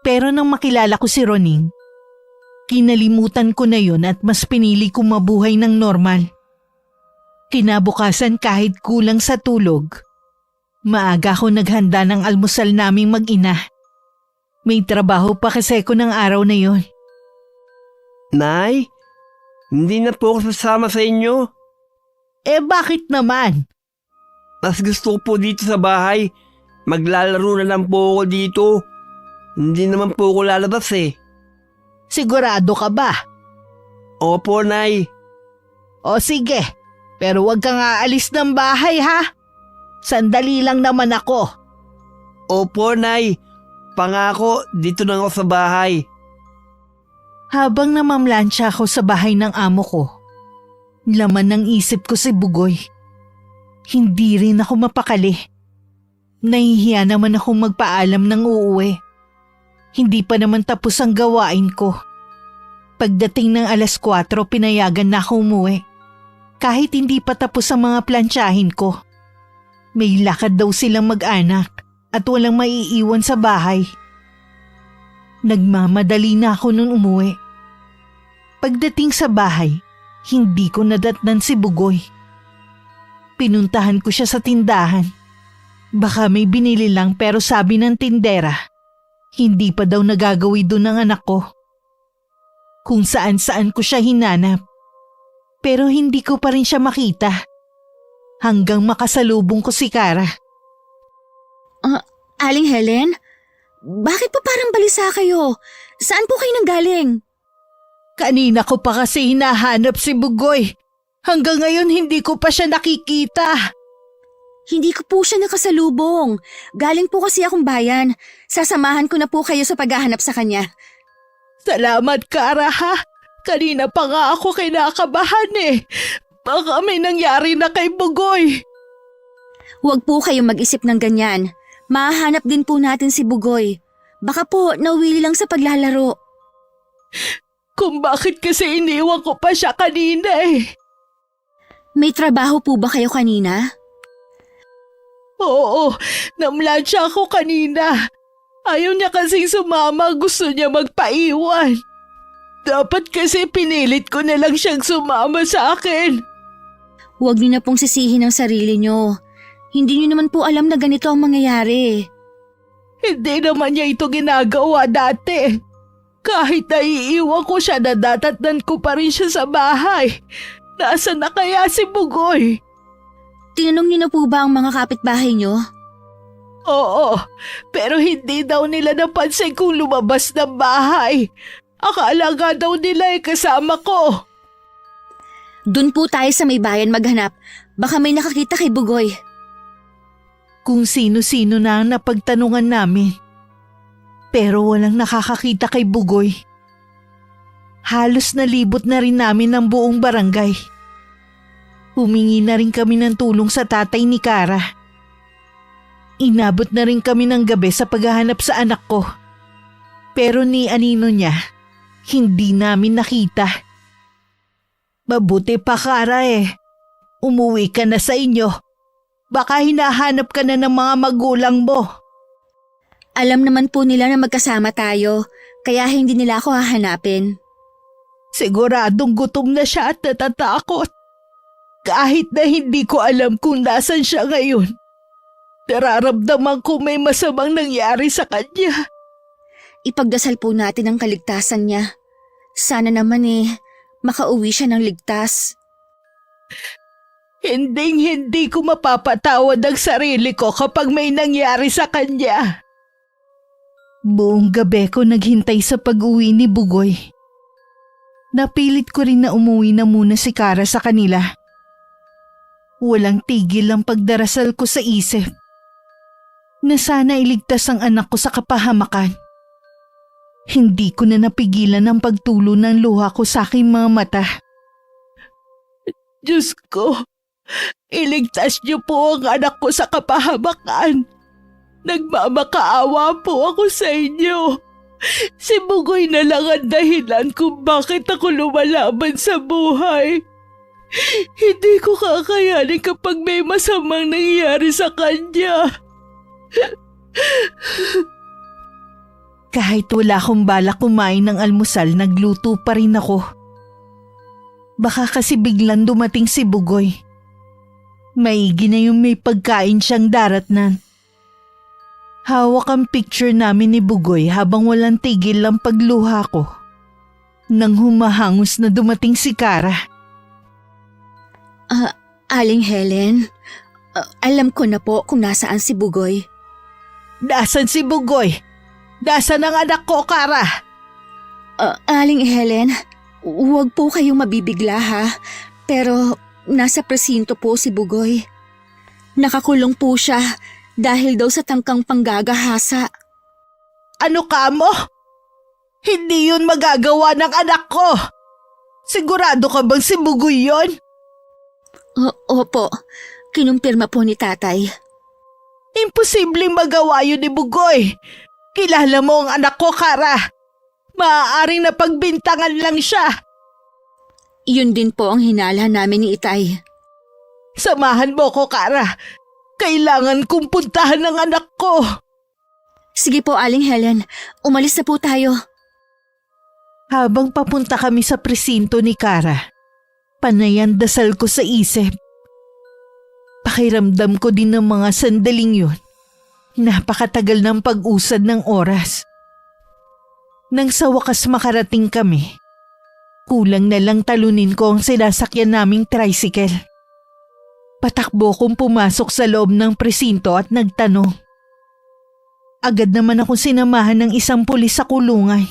Pero nang makilala ko si Roning, kinalimutan ko na yun at mas pinili kong mabuhay ng normal. Kinabukasan kahit kulang sa tulog, maaga ako naghanda ng almusal naming mag-ina. May trabaho pa kasi ko ng araw na yun. Nay, hindi na po ako sasama sa inyo. Eh bakit naman? Mas gusto ko po dito sa bahay. Maglalaro na lang po ako dito. Hindi naman po ako lalabas eh. Sigurado ka ba? Opo, Nay. O sige, pero huwag kang aalis ng bahay ha. Sandali lang naman ako. Opo, Nay. Pangako, dito na ako sa bahay. Habang namamlansya ako sa bahay ng amo ko, laman ng isip ko si Bugoy. Hindi rin ako mapakali. Nahihiya naman akong magpaalam ng uuwi. Hindi pa naman tapos ang gawain ko. Pagdating ng 4:00, pinayagan na ako umuwi. Kahit hindi pa tapos ang mga plantsahin ko. May lakad daw silang mag-anak at walang maiiwan sa bahay. Nagmamadali na ako nung umuwi. Pagdating sa bahay, hindi ko nadatnan si Bugoy. Pinuntahan ko siya sa tindahan. Baka may binili lang pero sabi ng tindera, hindi pa daw nagagawi doon ng anak ko. Kung saan-saan ko siya hinanap. Pero hindi ko pa rin siya makita. Hanggang makasalubong ko si Kara. Aling Helen? Bakit po parang balisa kayo? Saan po kayo nanggaling? Kanina ko pa kasi hinahanap si Bugoy. Hanggang ngayon hindi ko pa siya nakikita. Hindi ko po siya nakasalubong. Galing po kasi akong bayan. Sasamahan ko na po kayo sa paghahanap sa kanya. Salamat, Kara ha. Kanina pa nga ako kinakabahan eh. Baka may nangyari na kay Bugoy. Huwag po kayong mag-isip ng ganyan. Mahahanap din po natin si Bugoy. Baka po nawili lang sa paglalaro. Kung bakit kasi iniwan ko pa siya kanina eh. May trabaho po ba kayo kanina? Oo, namlansya ako kanina. Ayaw niya kasing sumama, gusto niya magpaiwan. Dapat kasi pinilit ko na lang siyang sumama sa akin. Huwag niyo na pong sisihin ang sarili niyo. Hindi niyo naman po alam na ganito ang mangyayari. Hindi naman niya ito ginagawa dati. Kahit naiiwan ko siya, nadatatnan ko pa rin siya sa bahay. Nasaan na kaya si Bugoy? Tinanong niyo na po ba ang mga kapitbahay niyo? Oo, pero hindi daw nila napansin kung lumabas ng bahay. Akala nga daw nila kasama ko. Doon po tayo sa may bayan maghanap. Baka may nakakita kay Bugoy. Kung sino-sino na ang napagtanungan namin. Pero walang nakakakita kay Bugoy. Halos nalibot na rin namin ang buong barangay. Humingi na rin kami ng tulong sa tatay ni Kara. Inabot na rin kami ng gabi sa paghahanap sa anak ko. Pero ni anino niya, hindi namin nakita. Mabuti pa, Kara eh. Umuwi ka na sa inyo. Baka hinahanap ka na ng mga magulang mo. Alam naman po nila na magkasama tayo, kaya hindi nila ako hahanapin. Siguradong gutom na siya at natatakot. Kahit na hindi ko alam kung nasan siya ngayon, nararamdaman ko may masamang nangyari sa kanya. Ipagdasal po natin ang kaligtasan niya. Sana naman makauwi siya ng ligtas. Hindi ko mapapatawad ang sarili ko kapag may nangyari sa kanya. Buong gabi ko naghintay sa pag-uwi ni Bugoy. Napilit ko rin na umuwi na muna si Kara sa kanila. Walang tigil ang pagdarasal ko sa isip na sana iligtas ang anak ko sa kapahamakan. Hindi ko na napigilan ang pagtulo ng luha ko sa aking mga mata. Diyos ko, iligtas niyo po ang anak ko sa kapahamakan. Nagmamakaawa po ako sa inyo. Si Bugoy na lang ang dahilan kung bakit ako lumalaban sa buhay. Hindi ko kakayanin kapag may masamang nangyayari sa kanya. Kahit wala akong balak kumain ng almusal, nagluto pa rin ako. Baka kasi biglang dumating si Bugoy. Maigi na yung may pagkain siyang daratnan. Hawak ang picture namin ni Bugoy habang walang tigil ang pagluha ko. Nang humahangos na dumating si Kara. Aling Helen, alam ko na po kung nasaan si Bugoy. Nasaan si Bugoy? Nasaan ang anak ko, Kara? Aling Helen, huwag po kayong mabibigla ha. Pero nasa presinto po si Bugoy. Nakakulong po siya dahil daw sa tangkang panggagahasa. Ano ka mo? Hindi yun magagawa ng anak ko. Sigurado ka bang si Bugoy yun? Opo, kinumpirma po ni tatay. Imposibleng magawa yun ni Bugoy. Kilala mo ang anak ko, Kara. Maaaring napagbintangan lang siya. Yun din po ang hinala namin ni Itay. Samahan mo ko, Kara. Kailangan kong puntahan ng anak ko. Sige po, Aling Helen. Umalis na po tayo. Habang papunta kami sa presinto ni Kara, panay ang dasal ko sa isip. Pakiramdam ko din ng mga sandaling yun. Napakatagal ng pag-usad ng oras. Nang sa wakas makarating kami, kulang na lang talunin ko ang sinasakyan naming tricycle. Patakbo kong pumasok sa loob ng presinto at nagtanong. Agad naman akong sinamahan ng isang pulis sa kulungan.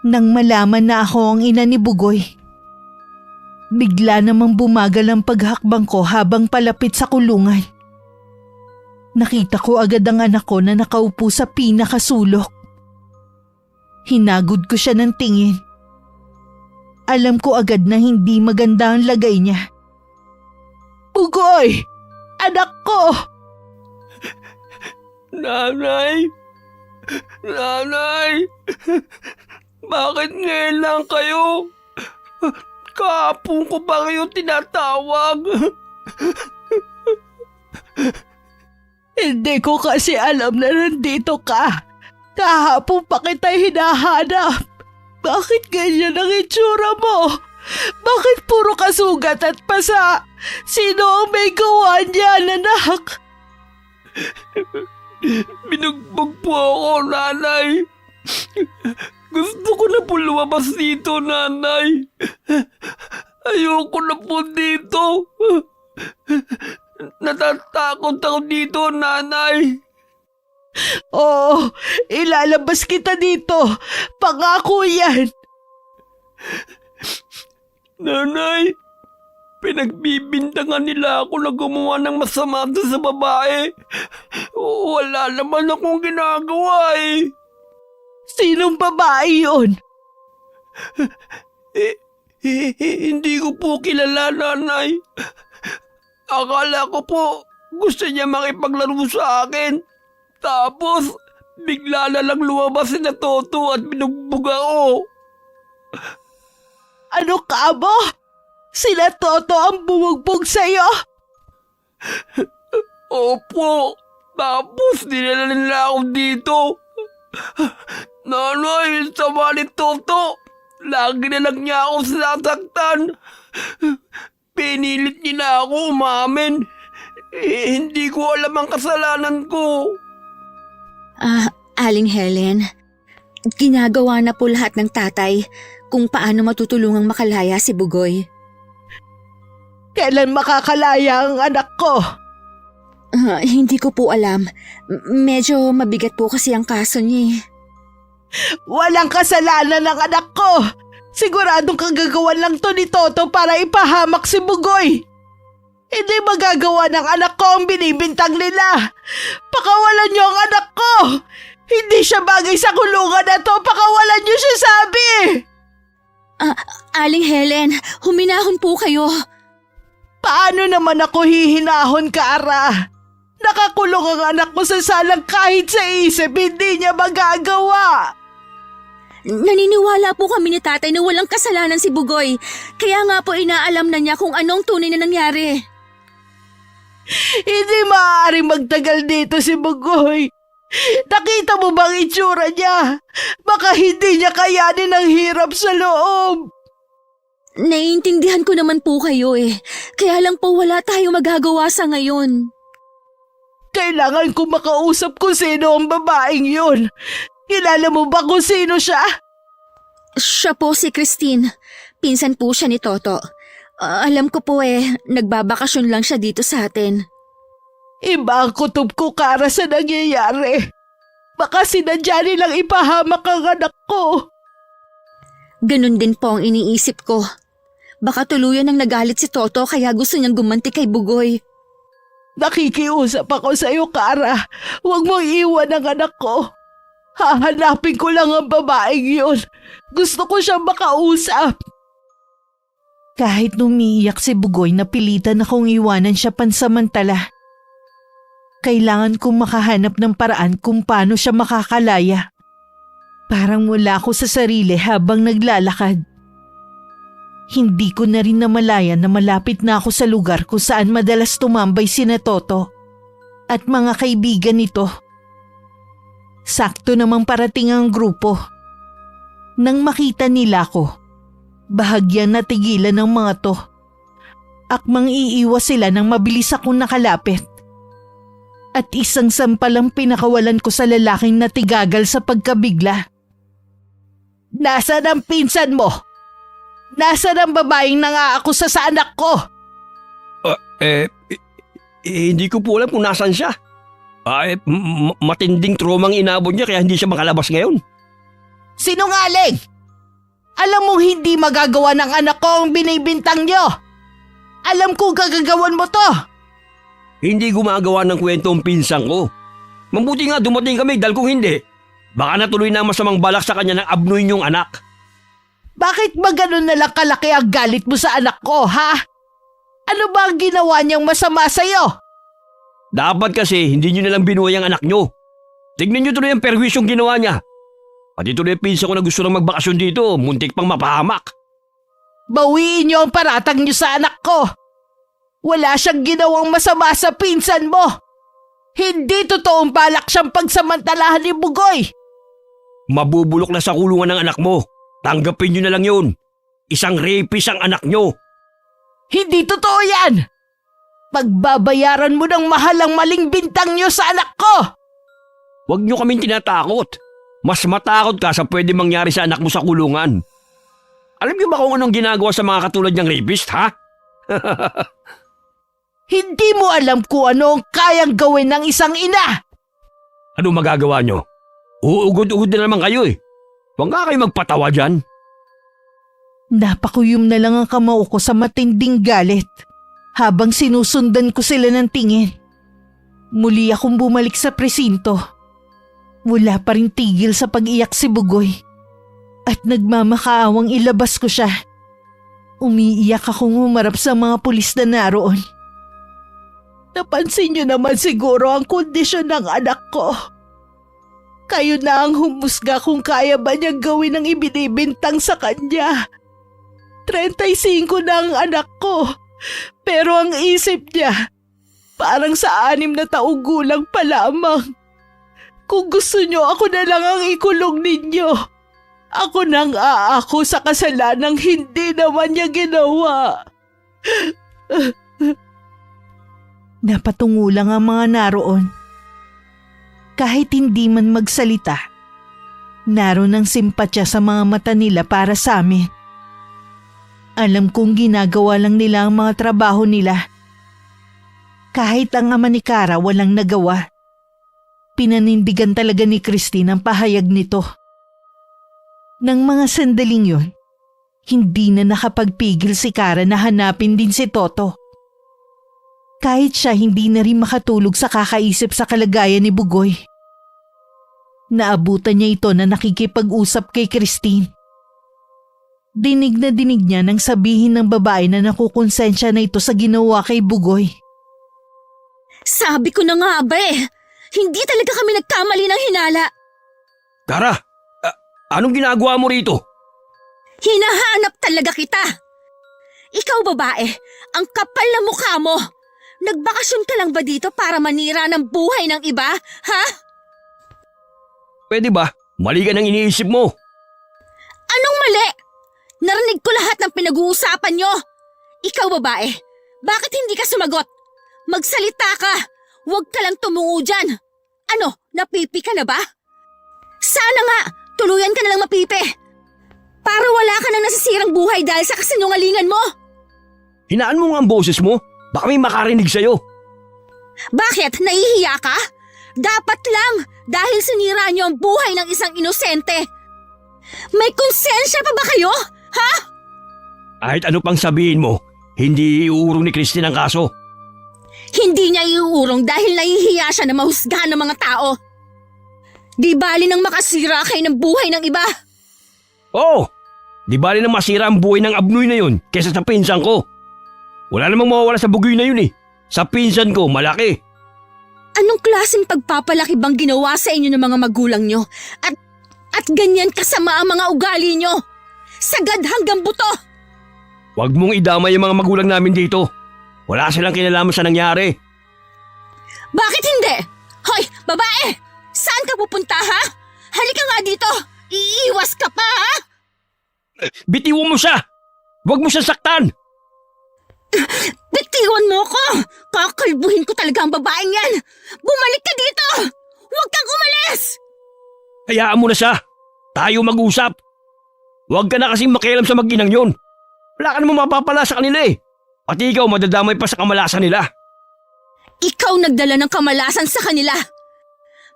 Nang malaman na ako ang ina ni Bugoy, bigla namang bumagal ang paghakbang ko habang palapit sa kulungan. Nakita ko agad ang anak ko na nakaupo sa pinakasulok. Hinagod ko siya ng tingin. Alam ko agad na hindi maganda ang lagay niya. Bugoy! Anak ko! Nanay! Nanay! Bakit ngayon lang kayo? Kahapon ko ba kayo tinatawag? Hindi ko kasi alam na nandito ka. Kahapon pa kita hinahanap. Bakit ganyan ang itsura mo? Bakit puro kasugat at pasa? Sino ang may gawa niyan, anak? Binugbog po ako, nanay. Gusto ko na po lumabas dito, nanay. Ayoko na po dito. Natatakot ako dito, nanay. Oo, ilalabas kita dito. Pangako yan. Nanay, pinagbibintangan nila ako na gumawa ng masama sa babae. Wala naman akong ginagawa eh. Sinong babae yun? Hindi ko po kilala, nanay. Akala ko po gusto niya makipaglaro sa akin. Tapos, bigla na lang lumabas si Toto at binugbog ako. Ano ka mo? Sila Toto ang bumugbog sa'yo? Opo. Tapos, dinala nila ako dito. Nanay, sama ni Toto. Lagi na lang niya ako sinasaktan. Pinilit nila ako umamin. Hindi ko alam ang kasalanan ko. Aling Helen, ginagawa na po lahat ng tatay kung paano matutulungang makalaya si Bugoy. Kailan makakalaya ang anak ko? Hindi ko po alam. Medyo mabigat po kasi ang kaso niya. Walang kasalanan ng anak ko. Siguradong kagagawan lang to ni Toto para ipahamak si Bugoy. Hindi magagawa ng anak ko ang binibintang nila. Pakawalan niyo ang anak ko. Hindi siya bagay sa kulungan na to. Pakawalan niyo siya, sabi. Aling Helen, huminahon po kayo. Paano naman ako hihinahon, Kara? Nakakulong ang anak mo sa salang kahit sa isip hindi niya magagawa. Naniniwala po kami ni tatay na walang kasalanan si Bugoy. Kaya nga po inaalam na niya kung anong tunay na nangyari. Hindi maaaring magtagal dito si Bugoy. Nakita mo bang itsura niya? Baka hindi niya kayanin ang hirap sa loob. Naiintindihan ko naman po kayo eh. Kaya lang po wala tayong magagawa sa ngayon. Kailangan ko makausap kung sino ang babaeng yun. Kilala mo ba kung sino siya? Siya po si Christine. Pinsan po siya ni Toto. Alam ko po nagbabakasyon lang siya dito sa atin. Iba ang kutob ko, Kara, sa nangyayari. Baka sinadya nilang ipahamak ang anak ko. Ganun din po ang iniisip ko. Baka tuluyan ang nagalit si Toto kaya gusto niyang gumanti kay Bugoy. Nakikiusap ako sa iyo, Kara. Huwag mong iwan ang anak ko. Hahanapin ko lang ang babaeng yun. Gusto ko siyang makausap. Kahit umiiyak si Bugoy, napilitan akong iwanan siya pansamantala. Kailangan kong makahanap ng paraan kung paano siya makakalaya. Parang wala ako sa sarili habang naglalakad. Hindi ko na rin namalayan na malapit na ako sa lugar kung saan madalas tumambay sina Toto at mga kaibigan nito. Sakto namang parating ang grupo. Nang makita nila ko, bahagyang natigilan ng mga to. Akmang iiwas sila nang mabilis akong nakalapit. At isang sampalang pinakawalan ko sa lalaking natigagal sa pagkabigla. Nasaan ang pinsan mo? Nasaan ang babaeng nangaakusa sa anak ko? Hindi ko po alam kung nasan siya. Matinding tromang inabot niya kaya hindi siya makalabas ngayon. Sinungaling! Alam mong hindi magagawa ng anak ko ang binibintang niyo. Alam ko gagagawan mo to. Hindi gumagawa ng kwento ang pinsang ko. Mabuti nga dumating kami dahil kung hindi, baka natuloy na masamang balak sa kanya ng abnoy niyong anak. Bakit ba ganun na lang kalaki ang galit mo sa anak ko, ha? Ano ba ang ginawa niyang masama sa'yo? Dapat kasi hindi niyo nalang binuhay ang anak niyo. Tignan niyo tuloy ang perwisyong ginawa niya. Pati tuloy ang pinsa ko na gusto lang magbakasyon dito, muntik pang mapahamak. Bawiin niyo ang paratang niyo sa anak ko. Wala siyang ginawang masama sa pinsan mo. Hindi totoong balak siyang pagsamantalahan ni Bugoy. Mabubulok na sa kulungan ng anak mo. Tanggapin niyo na lang yun. Isang rapist ang anak niyo. Hindi totoo yan. Pagbabayaran mo ng mahal ang maling bintang niyo sa anak ko. Huwag niyo kaming tinatakot. Mas matakot ka sa pwede mangyari sa anak mo sa kulungan. Alam niyo ba kung anong ginagawa sa mga katulad niyang rapist, ha? Hindi mo alam kung ano ang kayang gawin ng isang ina. Ano magagawa niyo? Uugod-ugod na naman kayo eh. Huwag nga kayo magpatawa dyan. Napakuyom na lang ang kamao ko sa matinding galit habang sinusundan ko sila ng tingin. Muli akong bumalik sa presinto. Wala pa rin tigil sa pag-iyak si Bugoy at nagmamakaawang ilabas ko siya. Umiiyak akong humarap sa mga pulis na naroon. Napansin niyo naman siguro ang kondisyon ng anak ko. Kayo na ang humusga kung kaya ba niyang gawin ang ibinibintang sa kanya. 35 na ang anak ko, pero ang isip niya, parang sa 6 na taong gulang pa lamang. Kung gusto niyo, ako na lang ang ikulong ninyo. Ako nang aako sa kasalanang hindi naman niya ginawa. Napatungo lang ang mga naroon. Kahit hindi man magsalita, naroon ang simpatya sa mga mata nila para sa amin. Alam kong ginagawa lang nila ang mga trabaho nila. Kahit ang ama ni Kara walang nagawa. Pinanindigan talaga ni Christine ang pahayag nito. Nang mga sandaling yun, hindi na nakapagpigil si Kara na hanapin din si Toto. Kahit siya hindi na rin makatulog sa kakaisip sa kalagayan ni Bugoy. Naabutan niya ito na nakikipag-usap kay Christine. Dinig na dinig niya nang sabihin ng babae na nakukonsensya na ito sa ginawa kay Bugoy. Sabi ko na nga ba hindi talaga kami nagkamali ng hinala. Kara, anong ginagawa mo rito? Hinahanap talaga kita. Ikaw babae, ang kapal na mukha mo. Nagbakasyon ka lang ba dito para manira ng buhay ng iba, ha? Pwede ba? Mali ka nang iniisip mo. Anong mali? Narinig ko lahat ng pinag-uusapan nyo. Ikaw babae, bakit hindi ka sumagot? Magsalita ka. Huwag ka lang tumungo dyan. Ano, napipi ka na ba? Sana nga, tuluyan ka na lang mapipi. Para wala ka nang nasisirang buhay dahil sa kasinungalingan mo. Hinaan mo nga ang boses mo. Baka may makarinig sa'yo. Bakit? Nahihiya ka? Dapat lang, dahil sinira niyo ang buhay ng isang inosente. May konsensya pa ba kayo? Ha? Kahit ano pang sabihin mo, hindi iuurong ni Christine ang kaso. Hindi niya iuurong dahil nahihiya siya na mahusgahan ng mga tao. Di bali nang makasira kayo ng buhay ng iba. Oo, di bali na masira ang buhay ng abnoy na yun kesa sa pinsan ko. Wala namang mawawala sa bugoy na yun eh. Sa pinsan ko, malaki. Anong klaseng pagpapalaki bang ginawa sa inyo ng mga magulang nyo? At ganyan kasama ang mga ugali nyo? Sagad hanggang buto! Huwag mong idamay ang mga magulang namin dito. Wala silang kinalaman sa nangyari. Bakit hindi? Hoy, babae! Saan ka pupunta ha? Halika nga dito! Iiwas ka pa ha? Bitiwan mo siya! Huwag mo siyang saktan! Bitiwan mo ko! Kakalbuhin ko talaga ang babaeng yan! Bumalik ka dito! Huwag kang umalis! Hayaan mo na siya. Tayo mag-usap. Huwag ka na kasing makialam sa mag-inang yun. Wala ka namang mapapala sa kanila eh. Pati ikaw madadamay pa sa kamalasan nila. Ikaw nagdala ng kamalasan sa kanila.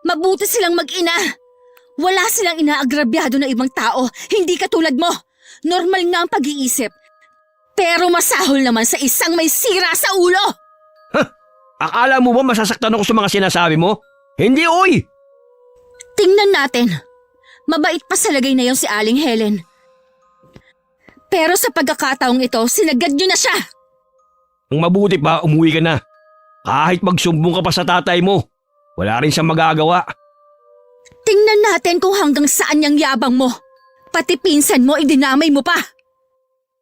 Mabuti silang mag-ina. Wala silang inaagrabyado ng ibang tao. Hindi katulad mo. Normal nga ang pag-iisip. Pero masahol naman sa isang may sira sa ulo. Akala mo ba masasaktan ako sa mga sinasabi mo? Hindi oy! Tingnan natin. Mabait pa sa lagay na yon si Aling Helen. Pero sa pagkakataong ito, sinagad nyo na siya. Ang mabuti pa, umuwi ka na. Kahit magsumbong ka pa sa tatay mo, wala rin siyang magagawa. Tingnan natin kung hanggang saan yung yabang mo. Pati pinsan mo, idinamay mo pa.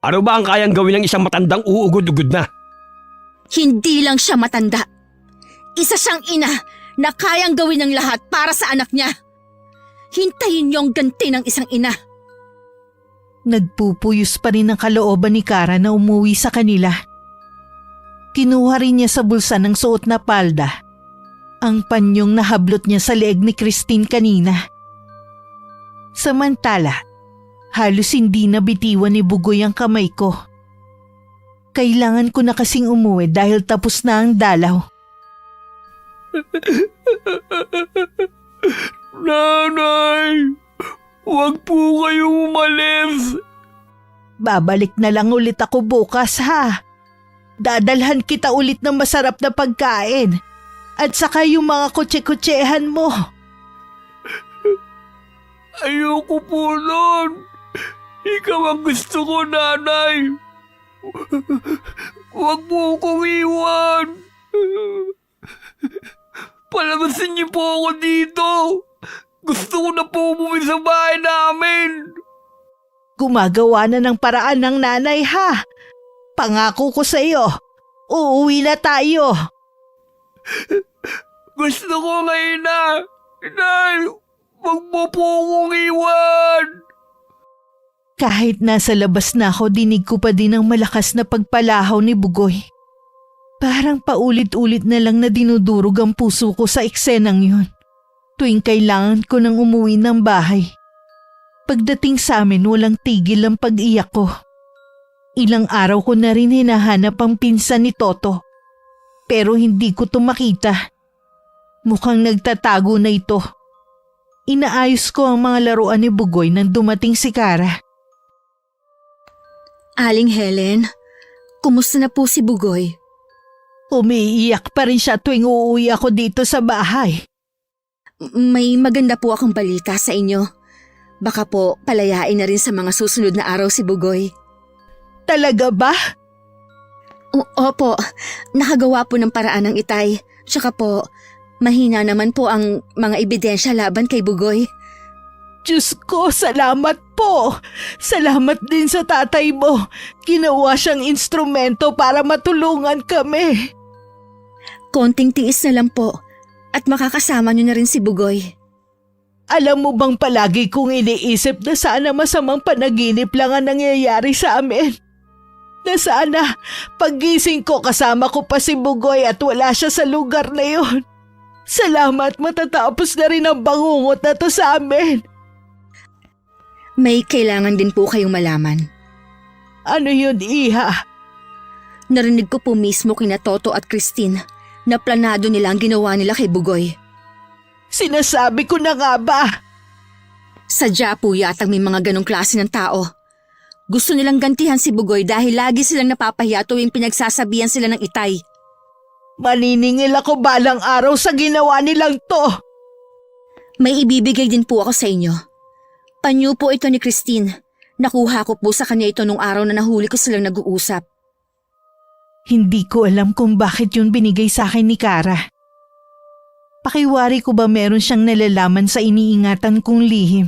Ano ba ang kayang gawin ng isang matandang uugod-ugod na? Hindi lang siya matanda. Isa siyang ina na kayang gawin ng lahat para sa anak niya. Hintayin niyo ang ganti ng isang ina. Nagpupuyos pa rin ang kalooban ni Kara na umuwi sa kanila. Kinuha rin niya sa bulsa ng suot na palda ang panyong nahablot niya sa leeg ni Christine kanina. Samantala, halos hindi nabitiwan ni Bugoy ang kamay ko. Kailangan ko na kasing umuwi dahil tapos na ang dalaw. Nanay, huwag po kayong umalis. Babalik na lang ulit ako bukas ha. Dadalhan kita ulit ng masarap na pagkain. At saka yung mga kutse-kutsehan mo. Ayoko po nun. Ikaw ang gusto ko, nanay. Huwag mo akong iwan. Palabasin niyo po ako dito. Gusto ko na po umuwi sa bahay namin. Gumagawa na ng paraan ng nanay ha. Pangako ko sa iyo, uuwi na tayo. Gusto ko ngayon na. Nay, huwag mo po akong iwan. Kahit nasa labas na ako, dinig ko pa din ang malakas na pagpalahaw ni Bugoy. Parang paulit-ulit na lang na dinudurog ang puso ko sa eksenang yun. Tuwing kailangan ko nang umuwi ng bahay. Pagdating sa amin, walang tigil ang pag-iyak ko. Ilang araw ko na rin hinahanap ang pinsan ni Toto. Pero hindi ko to makita. Mukhang nagtatago na ito. Inaayos ko ang mga laruan ni Bugoy nang dumating si Kara. Aling Helen, kumusta na po si Bugoy? Umiiyak pa rin siya tuwing uuwi ako dito sa bahay. May maganda po akong balita sa inyo. Baka po palayain na rin sa mga susunod na araw si Bugoy. Talaga ba? Opo, nakagawa po ng paraan ng itay. Tsaka po, mahina naman po ang mga ebidensya laban kay Bugoy. Diyos ko, salamat po. Salamat din sa tatay mo. Ginawa siyang instrumento para matulungan kami. Konting tiis na lang po at makakasama niyo na rin si Bugoy. Alam mo bang palagi kong iniisip na sana masamang panaginip lang ang nangyayari sa amin? Na sana paggising ko kasama ko pa si Bugoy at wala siya sa lugar na yon. Salamat, matatapos na rin ang bangungot na to sa amin. May kailangan din po kayong malaman. Ano yun, Iha? Narinig ko po mismo kina Toto at Christine na planado nila ang ginawa nila kay Bugoy. Sinasabi ko na nga ba? Sadya po yatang may mga ganong klase ng tao. Gusto nilang gantihan si Bugoy dahil lagi silang napapahiya tuwing pinagsasabihan sila ng itay. Maniningil ako balang araw sa ginawa nilang to. May ibibigay din po ako sa inyo. Panyo po ito ni Christine. Nakuha ko po sa kanya ito nung araw na nahuli ko silang nag-uusap. Hindi ko alam kung bakit yun binigay sa akin ni Kara. Pakiwari ko ba meron siyang nalalaman sa iniingatan kong lihim?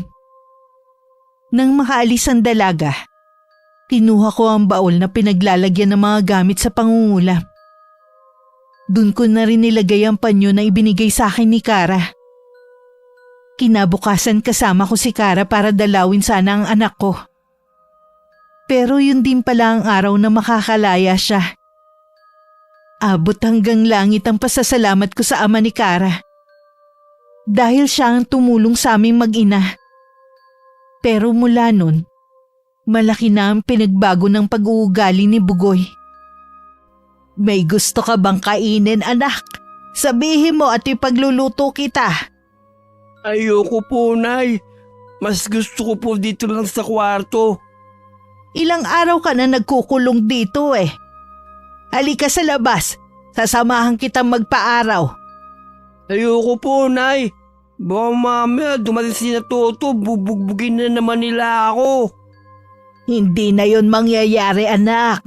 Nang makaalis ang dalaga, kinuha ko ang baul na pinaglalagyan ng mga gamit sa pangungulam. Doon ko na rin nilagay ang panyo na ibinigay sa akin ni Kara. Kinabukasan kasama ko si Kara para dalawin sana ang anak ko. Pero yun din pala ang araw na makakalaya siya. Abot hanggang langit ang pasasalamat ko sa ama ni Kara. Dahil siya ang tumulong sa aming mag-ina. Pero mula nun, malaki na ang pinagbago ng pag-uugali ni Bugoy. May gusto ka bang kainin, anak? Sabihin mo at ipagluluto kita. Ayoko po, Nay. Mas gusto ko po dito lang sa kwarto. Ilang araw ka na nagkukulong dito eh. Halika sa labas. Sasamahan kitang magpaaraw. Ayoko po, Nay. Baka mamaya dumating si na Toto, bubugbugin na naman nila ako. Hindi na yon mangyayari, anak.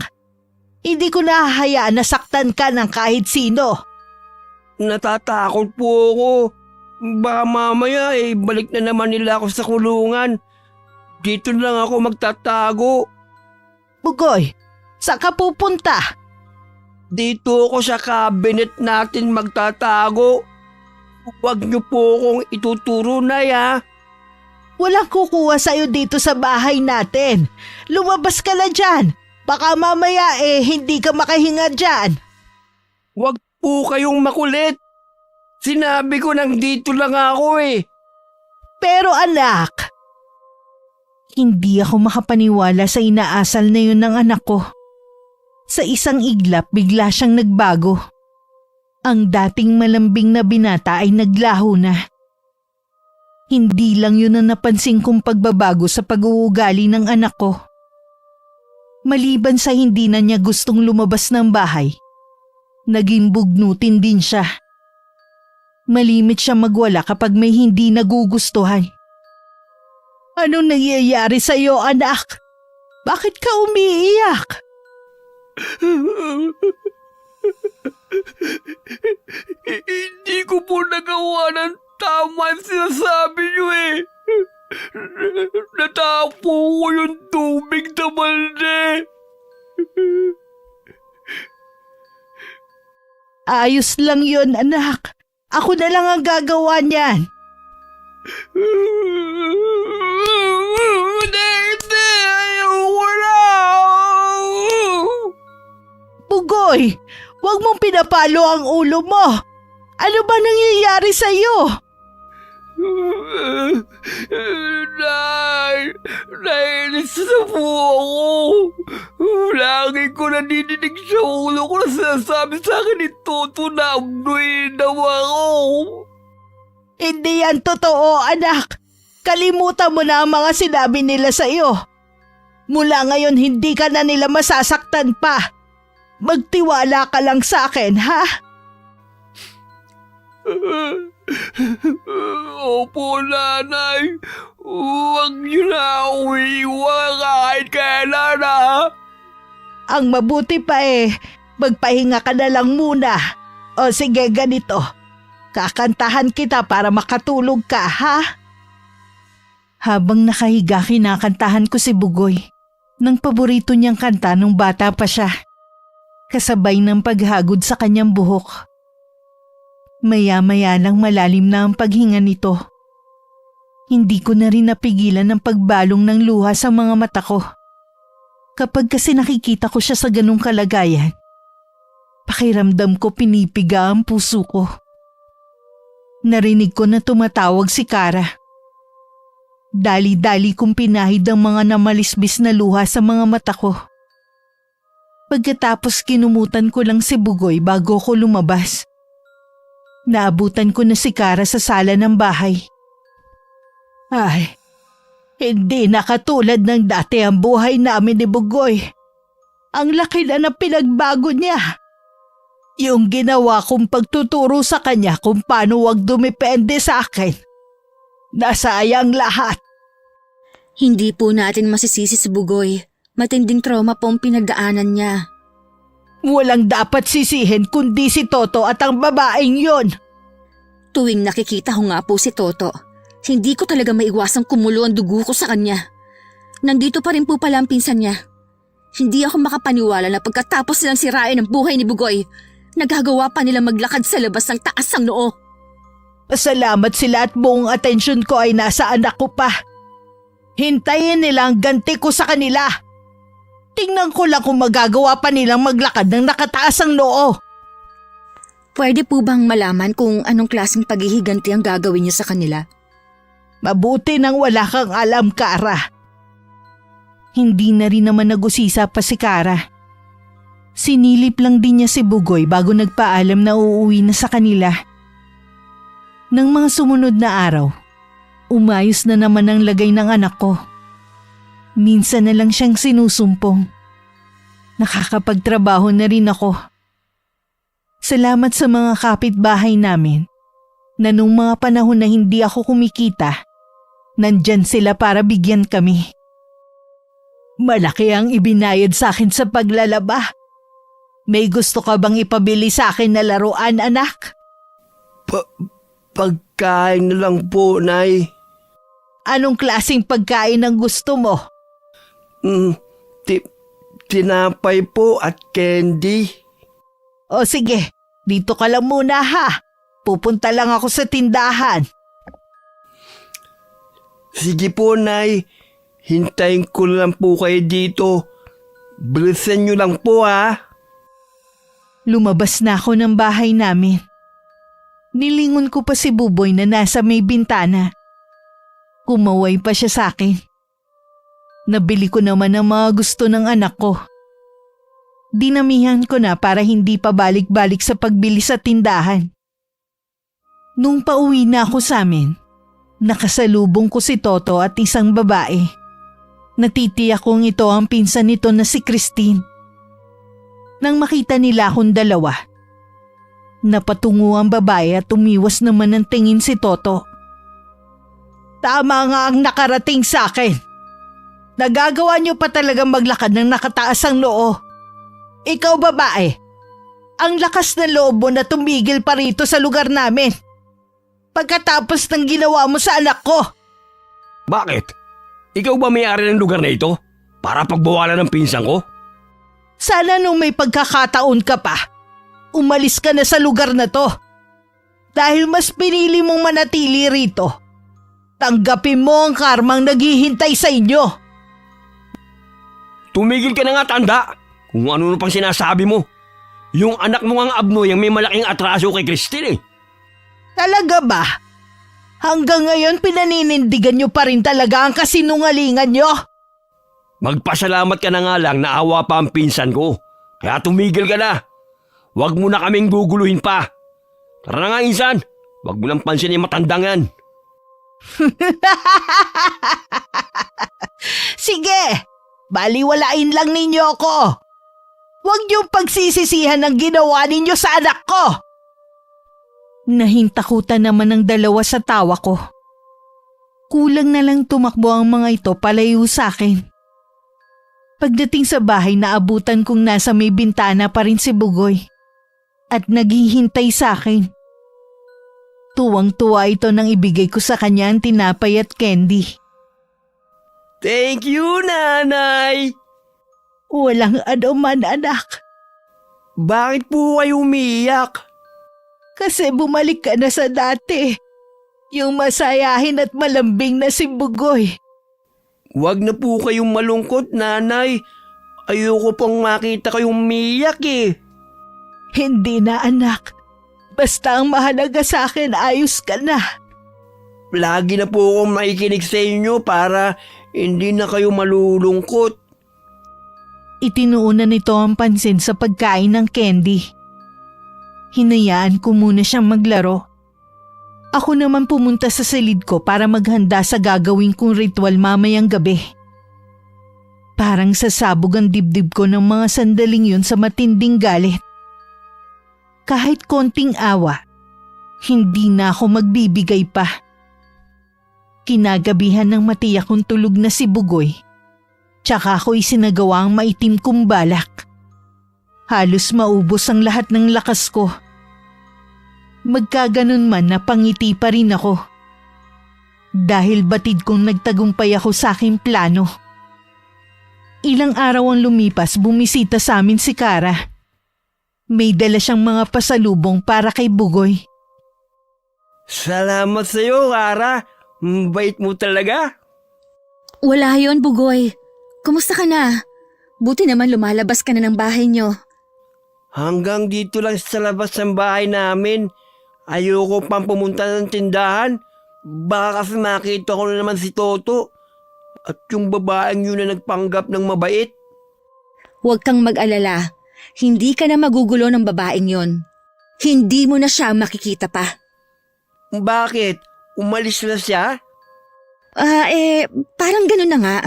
Hindi ko nahahayaan na saktan ka ng kahit sino. Natatakot po ako. Baka mamaya balik na naman nila ako sa kulungan. Dito lang ako magtatago. Bugoy, saan ka pupunta? Dito ako sa cabinet natin magtatago. Huwag niyo po akong ituturo, Nay, ha? Walang kukuha sa'yo dito sa bahay natin. Lumabas ka na dyan. Baka mamaya hindi ka makahinga dyan. Huwag po kayong makulit. Sinabi ko nang dito lang ako eh. Pero anak, hindi ako makapaniwala sa inaasal na yun ng anak ko. Sa isang iglap bigla siyang nagbago. Ang dating malambing na binata ay naglaho na. Hindi lang yun ang napansin kong pagbabago sa pag-uugali ng anak ko. Maliban sa hindi na niya gustong lumabas ng bahay, naging bugnutin din siya. Malimit siya magwala kapag may hindi nagugustuhan. Anong nangyayari sa iyo, anak? Bakit ka umiiyak? Hindi ko po nagawa ng tama ang sinasabi niyo eh. Natapo ko yung tubig na balde. Ayos lang yun, anak. Ako na lang ang gagawa niyan. Hindi, ayoko na. Bugoy, Huwag mong pinapalo ang ulo mo. Ano ba nangyayari sa'yo? Nainis na po ako. Lagi ko nadidinig sa ulo ko na sinasabi sa akin ni Toto na abduhin daw ako. Hindi yan totoo, anak. Kalimutan mo na ang mga sinabi nila sa'yo. Mula ngayon hindi ka na nila masasaktan pa. Magtiwala ka lang sa akin, ha? Opo, nanay. Huwag niyo na ako iiwan kahit kailan, ha? Ang mabuti pa magpahinga ka na lang muna. O sige, ganito. Kakantahan kita para makatulog ka, ha? Habang nakahiga, kinakantahan ko si Bugoy ng paborito niyang kanta nung bata pa siya, kasabay ng paghagod sa kanyang buhok. Maya-maya lang malalim na ang paghinga nito. Hindi ko na rin napigilan ang pagbalong ng luha sa mga mata ko. Kapag kasi nakikita ko siya sa ganung kalagayan, pakiramdam ko pinipiga ang puso ko. Narinig ko na tumatawag si Kara. Dali-dali kong pinahid ang mga namalisbis na luha sa mga mata ko. Pagkatapos kinumutan ko lang si Bugoy bago ko lumabas. Naabutan ko na si Kara sa sala ng bahay. Ay, hindi na katulad ng dati ang buhay namin ni Bugoy. Ang laki na ng pinagbago niya. Yung ginawa kong pagtuturo sa kanya kung paano wag dumepende sa akin. Nasayang lahat. Hindi po natin masisisi si Bugoy. Matinding trauma po ang pinagdaanan niya. Walang dapat sisihin kundi si Toto at ang babaeng yon. Tuwing nakikita ko nga po si Toto, hindi ko talaga maiwasang kumulo ang dugo ko sa kanya. Nandito pa rin po pala ang pinsan niya. Hindi ako makapaniwala na pagkatapos silang sirain ang buhay ni Bugoy, nagagawa pa nila maglakad sa labas ng taas ng noo. Salamat sila at buong atensyon ko ay nasa anak ko pa. Hintayin nila ang ganti ko sa kanila. Tingnan ko lang kung magagawa pa nilang maglakad ng nakataas ang noo. Pwede po bang malaman kung anong klaseng paghihiganti ang gagawin niyo sa kanila? Mabuti nang wala kang alam, Kara. Hindi na rin naman nag-usisa pa si Kara. Sinilip lang din niya si Bugoy bago nagpaalam na uuwi na sa kanila. Nang mga sumunod na araw, umayos na naman ang lagay ng anak ko. Minsan na lang siyang sinusumpong. Nakakapagtrabaho na rin ako. Salamat sa mga kapitbahay namin na nung mga panahon na hindi ako kumikita, nandyan sila para bigyan kami. Malaki ang ibinayad sa akin sa paglalaba. May gusto ka bang ipabili sa akin na laruan, anak? Pagkain na lang po, Nay. Anong klaseng pagkain ang gusto mo? Tinapay po at candy. O sige, dito ka lang muna ha. Pupunta lang ako sa tindahan. Sige po, Nay. Hintayin ko lang po kayo dito. Bilisan nyo lang po, ha. Lumabas na ako ng bahay namin. Nilingon ko pa si Buboy na nasa may bintana. Kumaway pa siya sa akin. Nabili ko naman ang mga gusto ng anak ko. Dinamihan ko na para hindi pa balik-balik sa pagbili sa tindahan. Nung pauwi na ako sa amin, nakasalubong ko si Toto at isang babae. Natitiyak kong ito ang pinsan nito na si Christine. Nang makita nila akong dalawa, napatungo ang babae at umiwas naman ng tingin si Toto. Tama nga ang nakarating sa akin. Nagagawa niyo pa talagang maglakad ng nakataas ang noo. Ikaw babae, ang lakas ng loob mo na tumigil pa rito sa lugar namin. Pagkatapos ng ginawa mo sa anak ko. Bakit? Ikaw ba may-ari ng lugar na ito? Para pagbawalan ng pinsan ko? Sana nung may pagkakataon ka pa, umalis ka na sa lugar na to. Dahil mas pinili mong manatili rito. Tanggapin mo ang karmang naghihintay sa inyo. Tumigil ka na nga, tanda! Kung ano pang sinasabi mo. Yung anak mo ang Abnoy ang may malaking atraso kay Christine eh. Talaga ba? Hanggang ngayon pinaninindigan nyo pa rin talaga ang kasinungalingan nyo? Magpasalamat ka na nga lang na awa pa ang pinsan ko. Kaya tumigil ka na. Huwag mo na kaming guguluhin pa. Tara na nga insan. Huwag mo nang pansin yung matandang yan. Sige, baliwalain lang ninyo ako. Huwag niyong pagsisisihan ang ginawa ninyo sa anak ko. Nahintakutan naman ng dalawa sa tawa ko. Kulang na lang tumakbo ang mga ito palayo sa akin. Pagdating sa bahay, naabutan kong nasa may bintana pa rin si Bugoy at naghihintay sa akin. Tuwang-tuwa ito nang ibigay ko sa kanya ang tinapay at candy. Thank you, nanay! Walang anuman, anak. Bakit po kayo umiiyak? Kasi bumalik ka na sa dati. Yung masayahin at malambing na si Bugoy. Huwag na po kayong malungkot, nanay. Ayoko pang makita kayong umiiyak eh. Hindi na, anak. Basta ang mahalaga sa akin, ayos ka na. Lagi na po akong makikinig sa inyo para hindi na kayo malulungkot. Itinuunan nito ang pansin sa pagkain ng candy. Hinayaan ko muna siyang maglaro. Ako naman pumunta sa silid ko para maghanda sa gagawin kong ritual mamayang gabi. Parang sasabog ang dibdib ko ng mga sandaling yun sa matinding galit. Kahit konting awa, hindi na ako magbibigay pa. Kinagabihan ng matiyak kong tulog na si Bugoy. Tsaka ako'y sinagawa ang maitim kong balak. Halos maubos ang lahat ng lakas ko. Magkaganon man napangiti pa rin ako. Dahil batid kong nagtagumpay ako sa aking plano. Ilang araw ang lumipas, bumisita sa amin si Kara. May dala siyang mga pasalubong para kay Bugoy. Salamat sa iyo, Kara. Bait mo talaga. Wala yon, Bugoy. Kumusta ka na? Buti naman lumalabas ka na ng bahay nyo. Hanggang dito lang sa labas ng bahay namin. Ayoko pang pumunta ng tindahan. Baka kasi makita ko na naman si Toto. At yung babaeng yun na nagpanggap ng mabait. Huwag kang mag-alala. Hindi ka na magugulo ng babaeng yon. Hindi mo na siya makikita pa. Bakit? Umalis na siya? Parang ganun na nga.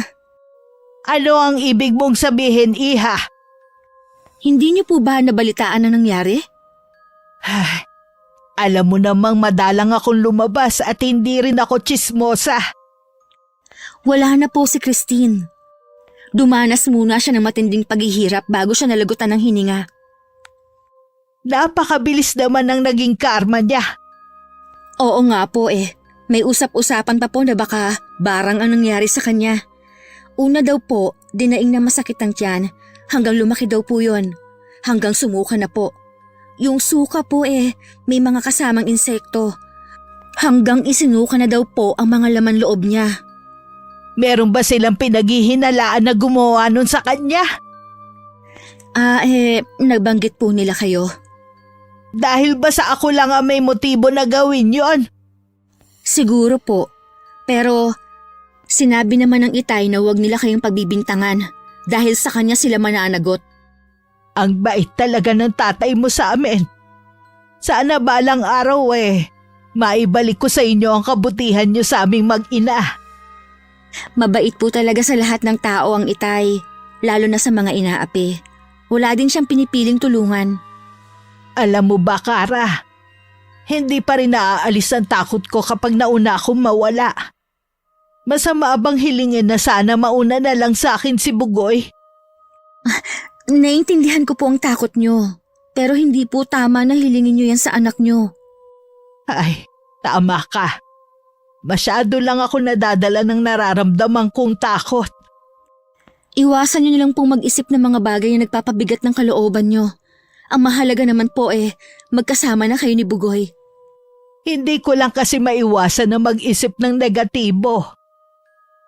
Ano ang ibig mong sabihin, Iha? Hindi niyo po ba nabalitaan na nangyari? Alam mo namang madalang akong lumabas at hindi rin ako tsismosa. Wala na po si Christine. Dumanas muna siya ng matinding paghihirap bago siya nalagutan ng hininga. Napakabilis naman ang naging karma niya. Oo nga po eh. May usap-usapan pa po na baka barang ang nangyari sa kanya. Una daw po, dinaing na masakit ang tiyan. Hanggang lumaki daw po yun. Hanggang sumuka na po. Yung suka po may mga kasamang insekto. Hanggang isinuka na daw po ang mga laman loob niya. Meron ba silang pinaghihinalaan na gumawa nun sa kanya? Nagbanggit po nila kayo. Dahil ba sa ako lang ang may motibo na gawin yon? Siguro po. Pero sinabi naman ng itay na huwag nila kayong pagbibintangan dahil sa kanya sila mananagot. Ang bait talaga ng tatay mo sa amin. Sana balang araw maibalik ko sa inyo ang kabutihan niyo sa aming mag-ina. Mabait po talaga sa lahat ng tao ang itay, lalo na sa mga inaapi. Wala din siyang pinipiling tulungan. Alam mo ba, Kara? Hindi pa rin naaalis ang takot ko kapag nauna akong mawala. Masama bang hilingin na sana mauna na lang sa akin si Bugoy? Naiintindihan ko po ang takot nyo, pero hindi po tama na hilingin nyo yan sa anak nyo. Ay, tama ka. Masyado lang ako nadadala ng nararamdaman kong takot. Iwasan nyo nilang pong mag-isip ng mga bagay na nagpapabigat ng kalooban nyo. Ang mahalaga naman po magkasama na kayo ni Bugoy. Hindi ko lang kasi maiwasan na mag-isip ng negatibo.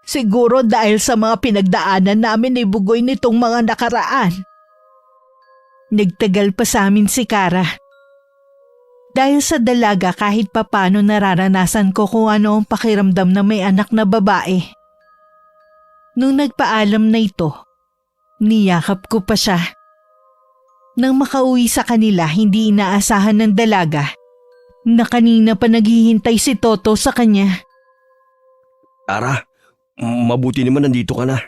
Siguro dahil sa mga pinagdaanan namin ni Bugoy nitong mga nakaraan. Nagtagal pa sa amin si Kara. Dahil sa dalaga kahit papano nararanasan ko kung ano ang pakiramdam na may anak na babae. Nung nagpaalam na ito, niyakap ko pa siya. Nang makauwi sa kanila, hindi inaasahan ng dalaga na kanina pa naghihintay si Toto sa kanya. Kara, mabuti naman nandito ka na.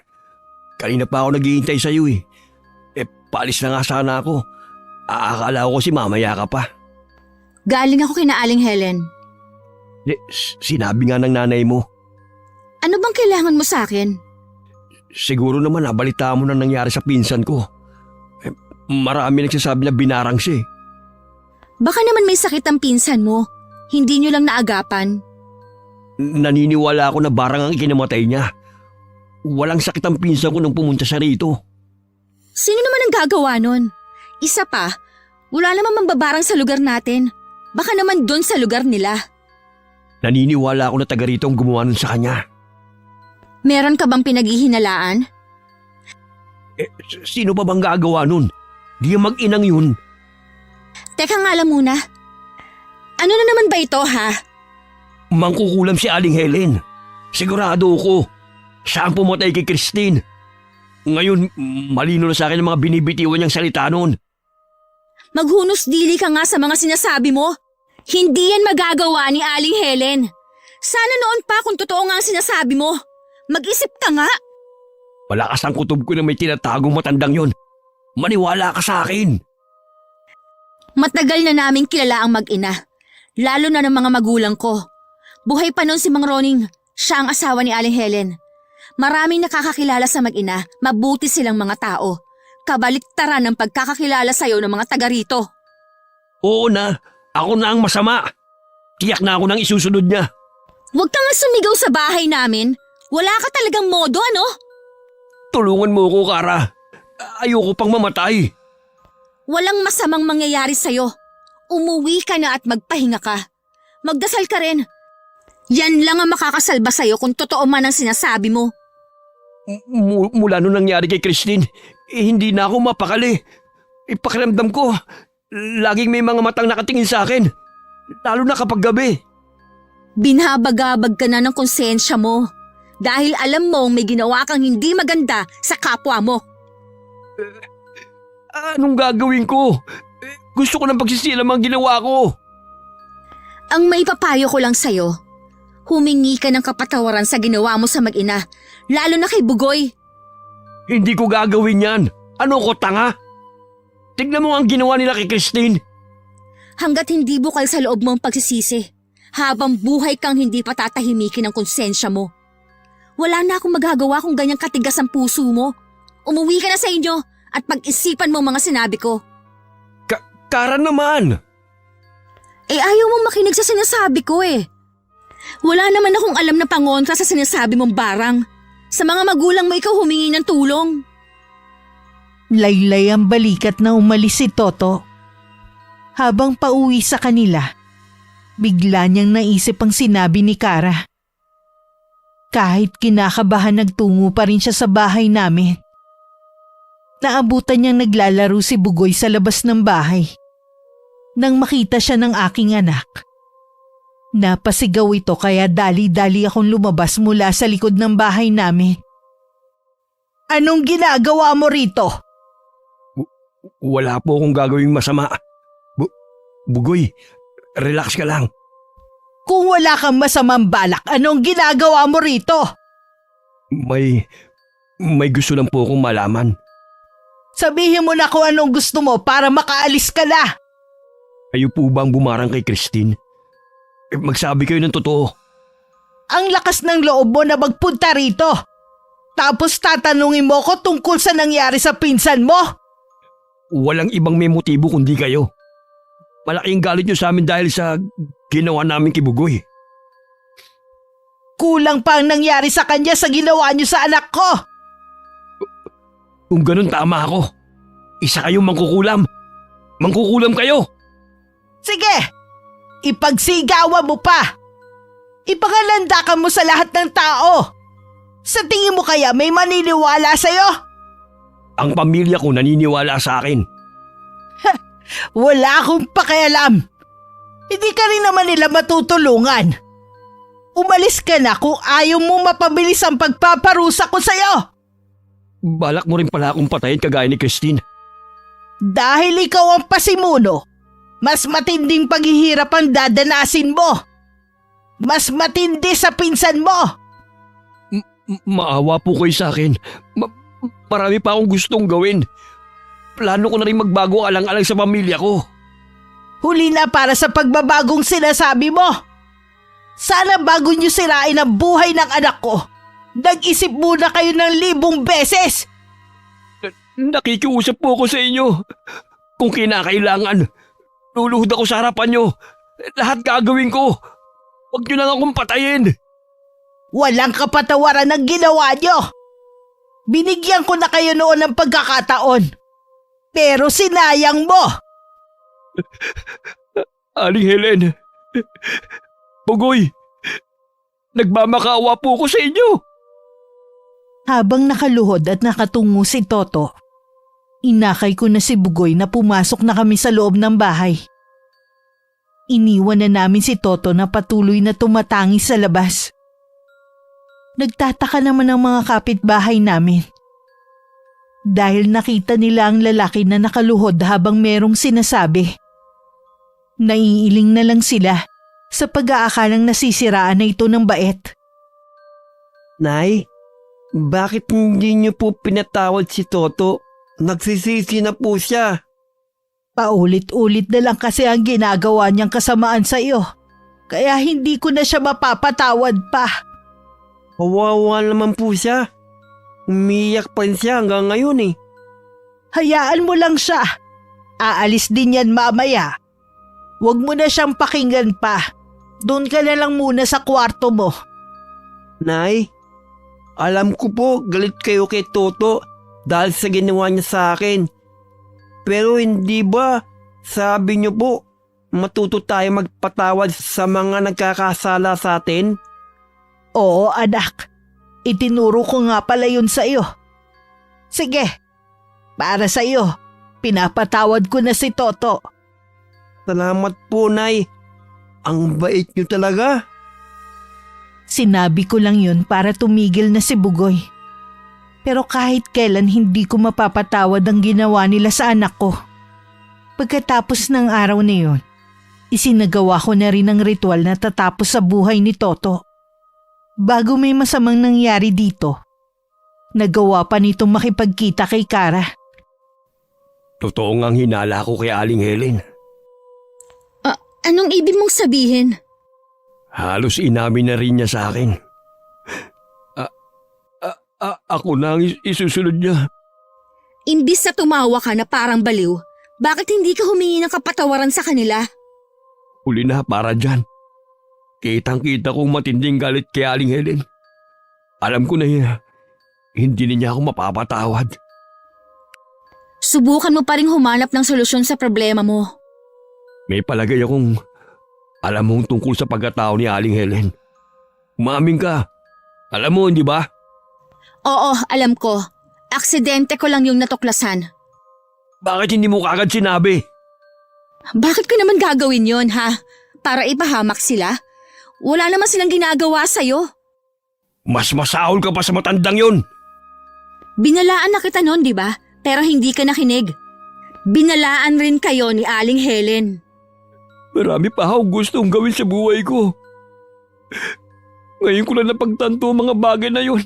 Kanina pa ako naghihintay sa iyo eh. Paalis na nga sana ako. Aakala ko kasi mamaya ka pa. Galing ako kina Aling Helen. Sinabi nga ng nanay mo. Ano bang kailangan mo sa akin? Siguro naman nabalita mo na nangyari sa pinsan ko. Marami nagsasabi na binarang siya eh. Baka naman may sakit ang pinsan mo. Hindi nyo lang naagapan. Naniniwala ako na barang ang ikinamatay niya. Walang sakit ang pinsan ko nung pumunta siya rito. Sino naman ang gagawa nun? Isa pa, wala naman mambabarang sa lugar natin. Baka naman doon sa lugar nila. Naniniwala ako na taga rito ang gumawa nun sa kanya. Meron ka bang pinaghihinalaan? Sino pa bang gagawa nun? Di mag-inang yun. Teka nga lang muna. Ano na naman ba ito ha? Mangkukulam si Aling Helen. Sigurado ko. Siya ang pumatay kay Christine. Ngayon, malino na sa akin ang mga binibitiwan niyang salita noon. Maghunos dili ka nga sa mga sinasabi mo. Hindi yan magagawa ni Aling Helen. Sana noon pa kung totoo nga ang sinasabi mo. Mag-isip ka nga. Malakas ang kutob ko na may tinatagong matandang yon. Maniwala ka sa akin. Matagal na naming kilala ang mag-ina. Lalo na ng mga magulang ko. Buhay pa noon si Mang Roning. Siya ang asawa ni Aling Helen. Maraming nakakakilala sa mag-ina, mabuti silang mga tao. Kabaliktaran ng pagkakakilala sa'yo ng mga taga rito. Oo na, ako na ang masama. Tiyak na ako nang isusunod niya. Huwag ka nga sumigaw sa bahay namin. Wala ka talagang modo, ano? Tulungan mo ko, Kara. Ayoko pang mamatay. Walang masamang mangyayari sa'yo. Umuwi ka na at magpahinga ka. Magdasal ka rin. Yan lang ang makakasalba sa'yo kung totoo man ang sinasabi mo. Mula nung nangyari kay Christine, hindi na ako mapakali. Ipakiramdam ko, laging may mga matang nakatingin sa akin. Lalo na kapag gabi. Binabagabag ka na ng konsensya mo. Dahil alam mong may ginawa kang hindi maganda sa kapwa mo. Anong gagawin ko? Gusto ko ng pagsisila mga ginawa ko. Ang may papayo ko lang sa'yo, humingi ka ng kapatawaran sa ginawa mo sa mag-ina, lalo na kay Bugoy. Hindi ko gagawin yan. Ano ko, tanga? Tignan mo ang ginawa nila kay Christine. Hanggat hindi bukal sa loob mo ang pagsisisi, habang buhay kang hindi patatahimikin ang konsensya mo. Wala na akong magagawa kung ganyang katigas ang puso mo. Umuwi ka na sa inyo at pag-isipan mo mga sinabi ko. Kara naman! Ayaw mong makinig sa sinasabi ko eh. Wala naman akong alam na pangontra sa sinasabi mong barang. Sa mga magulang mo ikaw humingi ng tulong. Laylay ang balikat na umalis si Toto. Habang pauwi sa kanila, bigla niyang naisip ang sinabi ni Kara. Kahit kinakabahan nagtungo pa rin siya sa bahay namin. Naabutan niyang naglalaro si Bugoy sa labas ng bahay. Nang makita siya ng aking anak, napasigaw ito kaya dali-dali akong lumabas mula sa likod ng bahay namin. Anong ginagawa mo rito? Wala po akong gagawing masama. Bugoy, relax ka lang. Kung wala kang masamang balak, anong ginagawa mo rito? May gusto lang po akong malaman. Sabihin mo na kung anong gusto mo para makaalis ka na. Kayo po bang bumarang kay Christine? Magsabi kayo ng totoo. Ang lakas ng loob mo na magpunta rito. Tapos tatanungin mo ko tungkol sa nangyari sa pinsan mo? Walang ibang may motibo kundi kayo. Malaking galit nyo sa amin dahil sa ginawa namin kay Bugoy. Kulang pa ang nangyari sa kanya sa ginawa niyo sa anak ko. Kung ganun tama ako. Isa kayong mangkukulam. Mangkukulam kayo. Sige, ipagsigawan mo pa. Ipangalandakan mo sa lahat ng tao. Sa tingin mo kaya may maniniwala sa'yo? Ang pamilya ko naniniwala sa akin. Wala akong pakialam. Hindi ka rin naman nila matutulungan. Umalis ka na kung ayaw mo mapabilis ang pagpaparusa ko sa'yo. Balak mo rin pala akong patayin kagaya ni Christine. Dahil ikaw ang pasimuno, mas matinding paghihirap ang dadanasin mo. Mas matindi sa pinsan mo. Maawa po kayo sa akin. Marami pa akong gustong gawin. Plano ko na rin magbago alang-alang sa pamilya ko. Huli na para sa pagbabagong sinasabi mo. Sana bago niyo sirain ang buhay ng anak ko, nag-isip muna kayo ng 1,000 beses. Nakikiusap po ako sa inyo. Kung kinakailangan, luluhod ako sa harapan nyo. Lahat gagawin ko. Huwag nyo lang akong patayin. Walang kapatawaran ang ginawa niyo. Binigyan ko na kayo noon ng pagkakataon. Pero sinayang mo. Aling Helen, Bugoy, nagmamakaawa po ako sa inyo. Habang nakaluhod at nakatungo si Toto, inakay ko na si Bugoy na pumasok na kami sa loob ng bahay. Iniwan na namin si Toto na patuloy na tumatangi sa labas. Nagtataka naman ang mga kapitbahay namin. Dahil nakita nila ang lalaki na nakaluhod habang merong sinasabi. Naiiling na lang sila sa pag-aakalang nasisiraan na ito ng bait. Nay, bakit hindi niyo po pinatawad si Toto? Nagsisisi na po siya. Paulit-ulit na lang kasi ang ginagawa niyang kasamaan sa iyo. Kaya hindi ko na siya mapapatawad pa. Kawawa naman po siya. Umiyak pa rin siya hanggang ngayon eh. Hayaan mo lang siya. Aalis din yan mamaya. Huwag mo na siyang pakinggan pa. Doon ka na lang muna sa kwarto mo. Nay, alam ko po galit kayo kay Toto dahil sa ginawa niya sa akin. Pero hindi ba sabi niyo po matuto tayo magpatawad sa mga nagkakasala sa atin? Oo anak, itinuro ko nga pala yun sa iyo. Sige, para sa iyo, pinapatawad ko na si Toto. Salamat po, Nay. Ang bait niyo talaga. Sinabi ko lang yun para tumigil na si Bugoy. Pero kahit kailan hindi ko mapapatawad ang ginawa nila sa anak ko. Pagkatapos ng araw na yun, isinagawa ko na rin ang ritual na tatapos sa buhay ni Toto. Bago may masamang nangyari dito, nagawa pa nitong makipagkita kay Kara. Totoo ngang hinala ko kay Aling Helen. Anong ibig mong sabihin? Halos inamin na rin niya sa akin. Ako na ang isusunod niya. Imbis na tumawa ka na parang baliw, bakit hindi ka humingi ng kapatawaran sa kanila? Huli na para dyan. Kitang-kita kong matinding galit kay Aling Helen. Alam ko na hindi niya ako mapapatawad. Subukan mo pa rin humanap ng solusyon sa problema mo. May palagay akong alam mong tungkol sa pagkatao ni Aling Helen. Umamin ka. Alam mo, hindi ba? Oo, alam ko. Aksidente ko lang yung natuklasan. Bakit hindi mo kagad sinabi? Bakit ko naman gagawin yon, ha? Para ipahamak sila? Wala naman silang ginagawa sa'yo. Mas masahol ka pa sa matandang yun. Binalaan na kita noon, di ba? Pero hindi ka nakinig. Binalaan rin kayo ni Aling Helen. Marami pa akong gustong gawin sa buhay ko. Ngayon ko lang napagtanto ang mga bagay na yun.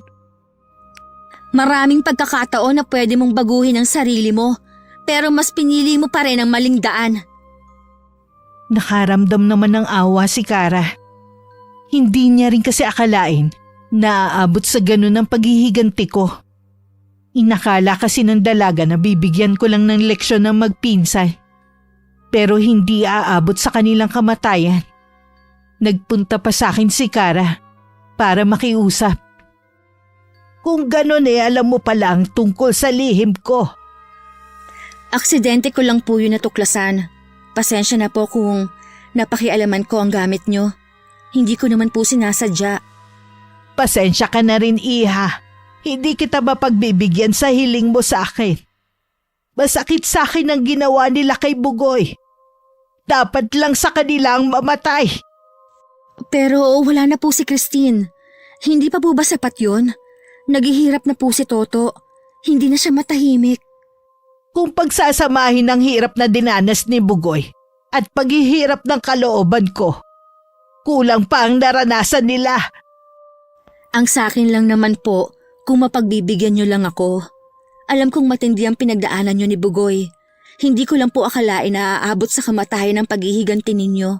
Maraming pagkakataon na pwede mong baguhin ang sarili mo, pero mas pinili mo pa rin ang maling daan. Nakaramdam naman ng awa si Kara. Hindi niya rin kasi akalain na aabot sa ganun ang paghihiganti ko. Inakala kasi ng dalaga na bibigyan ko lang ng leksyon ng magpinsan. Pero hindi aabot sa kanilang kamatayan. Nagpunta pa sa akin si Kara para makiusap. Kung ganon alam mo pala ang tungkol sa lihim ko. Aksidente ko lang po yun natuklasan. Pasensya na po kung napakialaman ko ang gamit nyo. Hindi ko naman po sinasadya. Pasensya ka na rin, Iha. Hindi kita mapagbibigyan sa hiling mo sa akin. Masakit sa akin ang ginawa nila kay Bugoy. Dapat lang sa kanilang mamatay. Pero wala na po si Christine. Hindi pa po ba sapat yun? Naghihirap na po si Toto. Hindi na siya matahimik. Kung pagsasamahin ang hirap na dinanas ni Bugoy at paghihirap ng kalooban ko, kulang pa ang naranasan nila. Ang sakin lang naman po, kung mapagbibigyan niyo lang ako. Alam kong matindi ang pinagdaanan niyo ni Bugoy. Hindi ko lang po akalain na aabot sa kamatayan ng paghihiganti ninyo.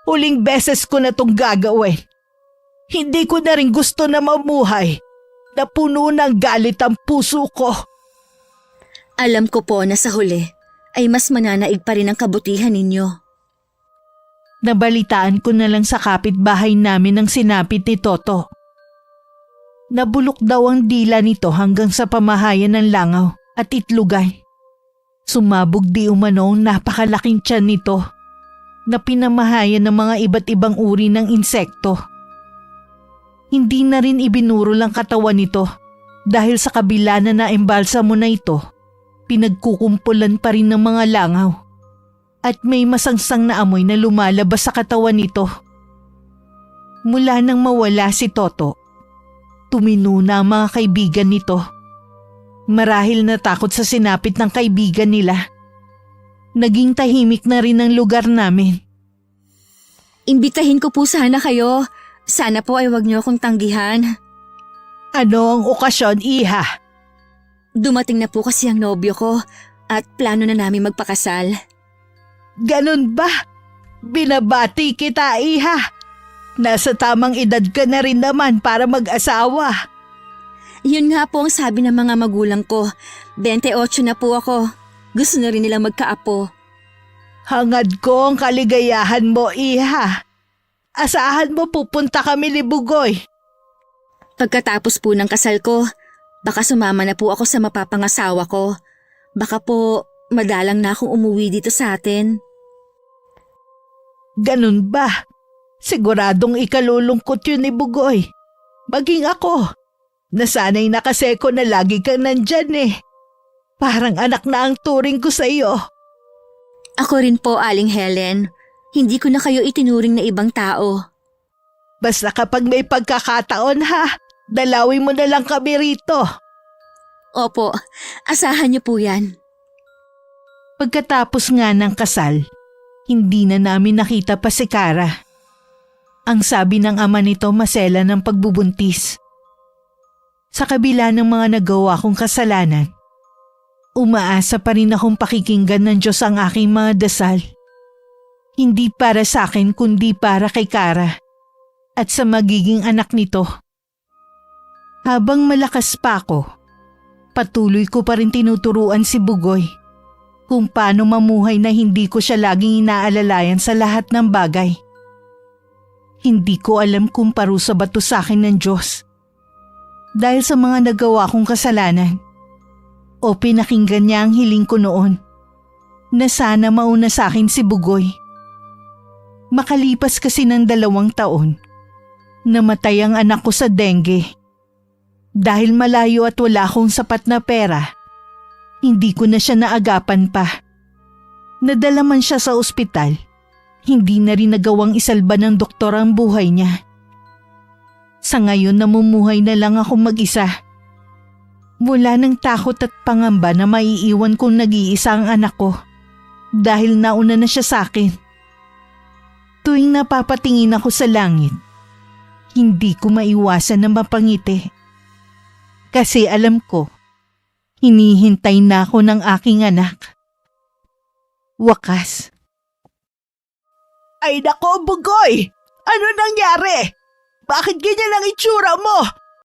Huling beses ko na itong gagawin. Hindi ko na rin gusto na mamuhay na puno ng galit ang puso ko. Alam ko po na sa huli ay mas mananaig pa rin ang kabutihan ninyo. Nabalitaan ko na lang sa kapitbahay namin ang sinapit ni Toto. Nabulok daw ang dila nito hanggang sa pamahayan ng langaw at itlugay. Sumabog di umano ang napakalaking tiyan nito na pinamahayan ng mga iba't ibang uri ng insekto. Hindi na rin ibinurol ang katawan nito dahil sa kabila na naembalsamo na ito, pinagkukumpulan pa rin ng mga langaw at may masangsang na amoy na lumalabas sa katawan nito. Mula nang mawala si Toto, tumino na ang mga kaibigan nito. Marahil natakot sa sinapit ng kaibigan nila. Naging tahimik na rin ang lugar namin. Imbitahin ko po sana kayo. Sana po ay wag niyo akong tanggihan. Ano ang okasyon, Iha? Dumating na po kasi ang nobyo ko at plano na namin magpakasal. Ganun ba? Binabati kita, Iha. Nasa tamang edad ka na rin naman para mag-asawa. Yun nga po ang sabi ng mga magulang ko. 28 na po ako. Gusto na rin nilang magkaapo. Hangad ko ang kaligayahan mo, Iha. Asahan mo pupunta kami ni Bugoy. Pagkatapos po ng kasal ko, baka sumama na po ako sa mapapangasawa ko. Baka po madalang na akong umuwi dito sa atin. Ganun ba? Siguradong ikalulungkot yun ni Bugoy. Maging ako. Nasanay na kasi ko na lagi kang nandyan eh. Parang anak na ang turing ko sa iyo. Ako rin po, Aling Helen. Hindi ko na kayo itinuring na ibang tao. Basta kapag may pagkakataon ha, dalawin mo na lang kami rito. Opo, asahan niyo po yan. Pagkatapos nga ng kasal, hindi na namin nakita pa si Kara. Ang sabi ng ama nito masela ng pagbubuntis. Sa kabila ng mga nagawa kong kasalanan, umaasa pa rin akong pakikinggan ng Diyos ang aking mga dasal. Hindi para sa akin kundi para kay Kara at sa magiging anak nito. Habang malakas pa ako, patuloy ko pa rin tinuturuan si Bugoy kung paano mamuhay na hindi ko siya laging inaalalayan sa lahat ng bagay. Hindi ko alam kung parusa ba to sa akin ng Diyos dahil sa mga nagawa kong kasalanan o pinakinggan niya ang hiling ko noon na sana mauna sa akin si Bugoy. Makalipas kasi ng 2 taon, namatay ang anak ko sa dengue. Dahil malayo at wala akong sapat na pera, hindi ko na siya naagapan pa. Nadala man siya sa ospital, hindi na rin nagawang isalba ng doktor ang buhay niya. Sa ngayon namumuhay na lang ako mag-isa. Wala nang takot at pangamba na maiiwan kong nag-iisa ang anak ko dahil nauna na siya sa akin. Tuwing napapatingin ako sa langit, hindi ko maiwasan na mapangiti. Kasi alam ko, hinihintay na ako ng aking anak. Wakas. Ay nako, Bugoy! Ano nangyari? Bakit ganyan ang itsura mo?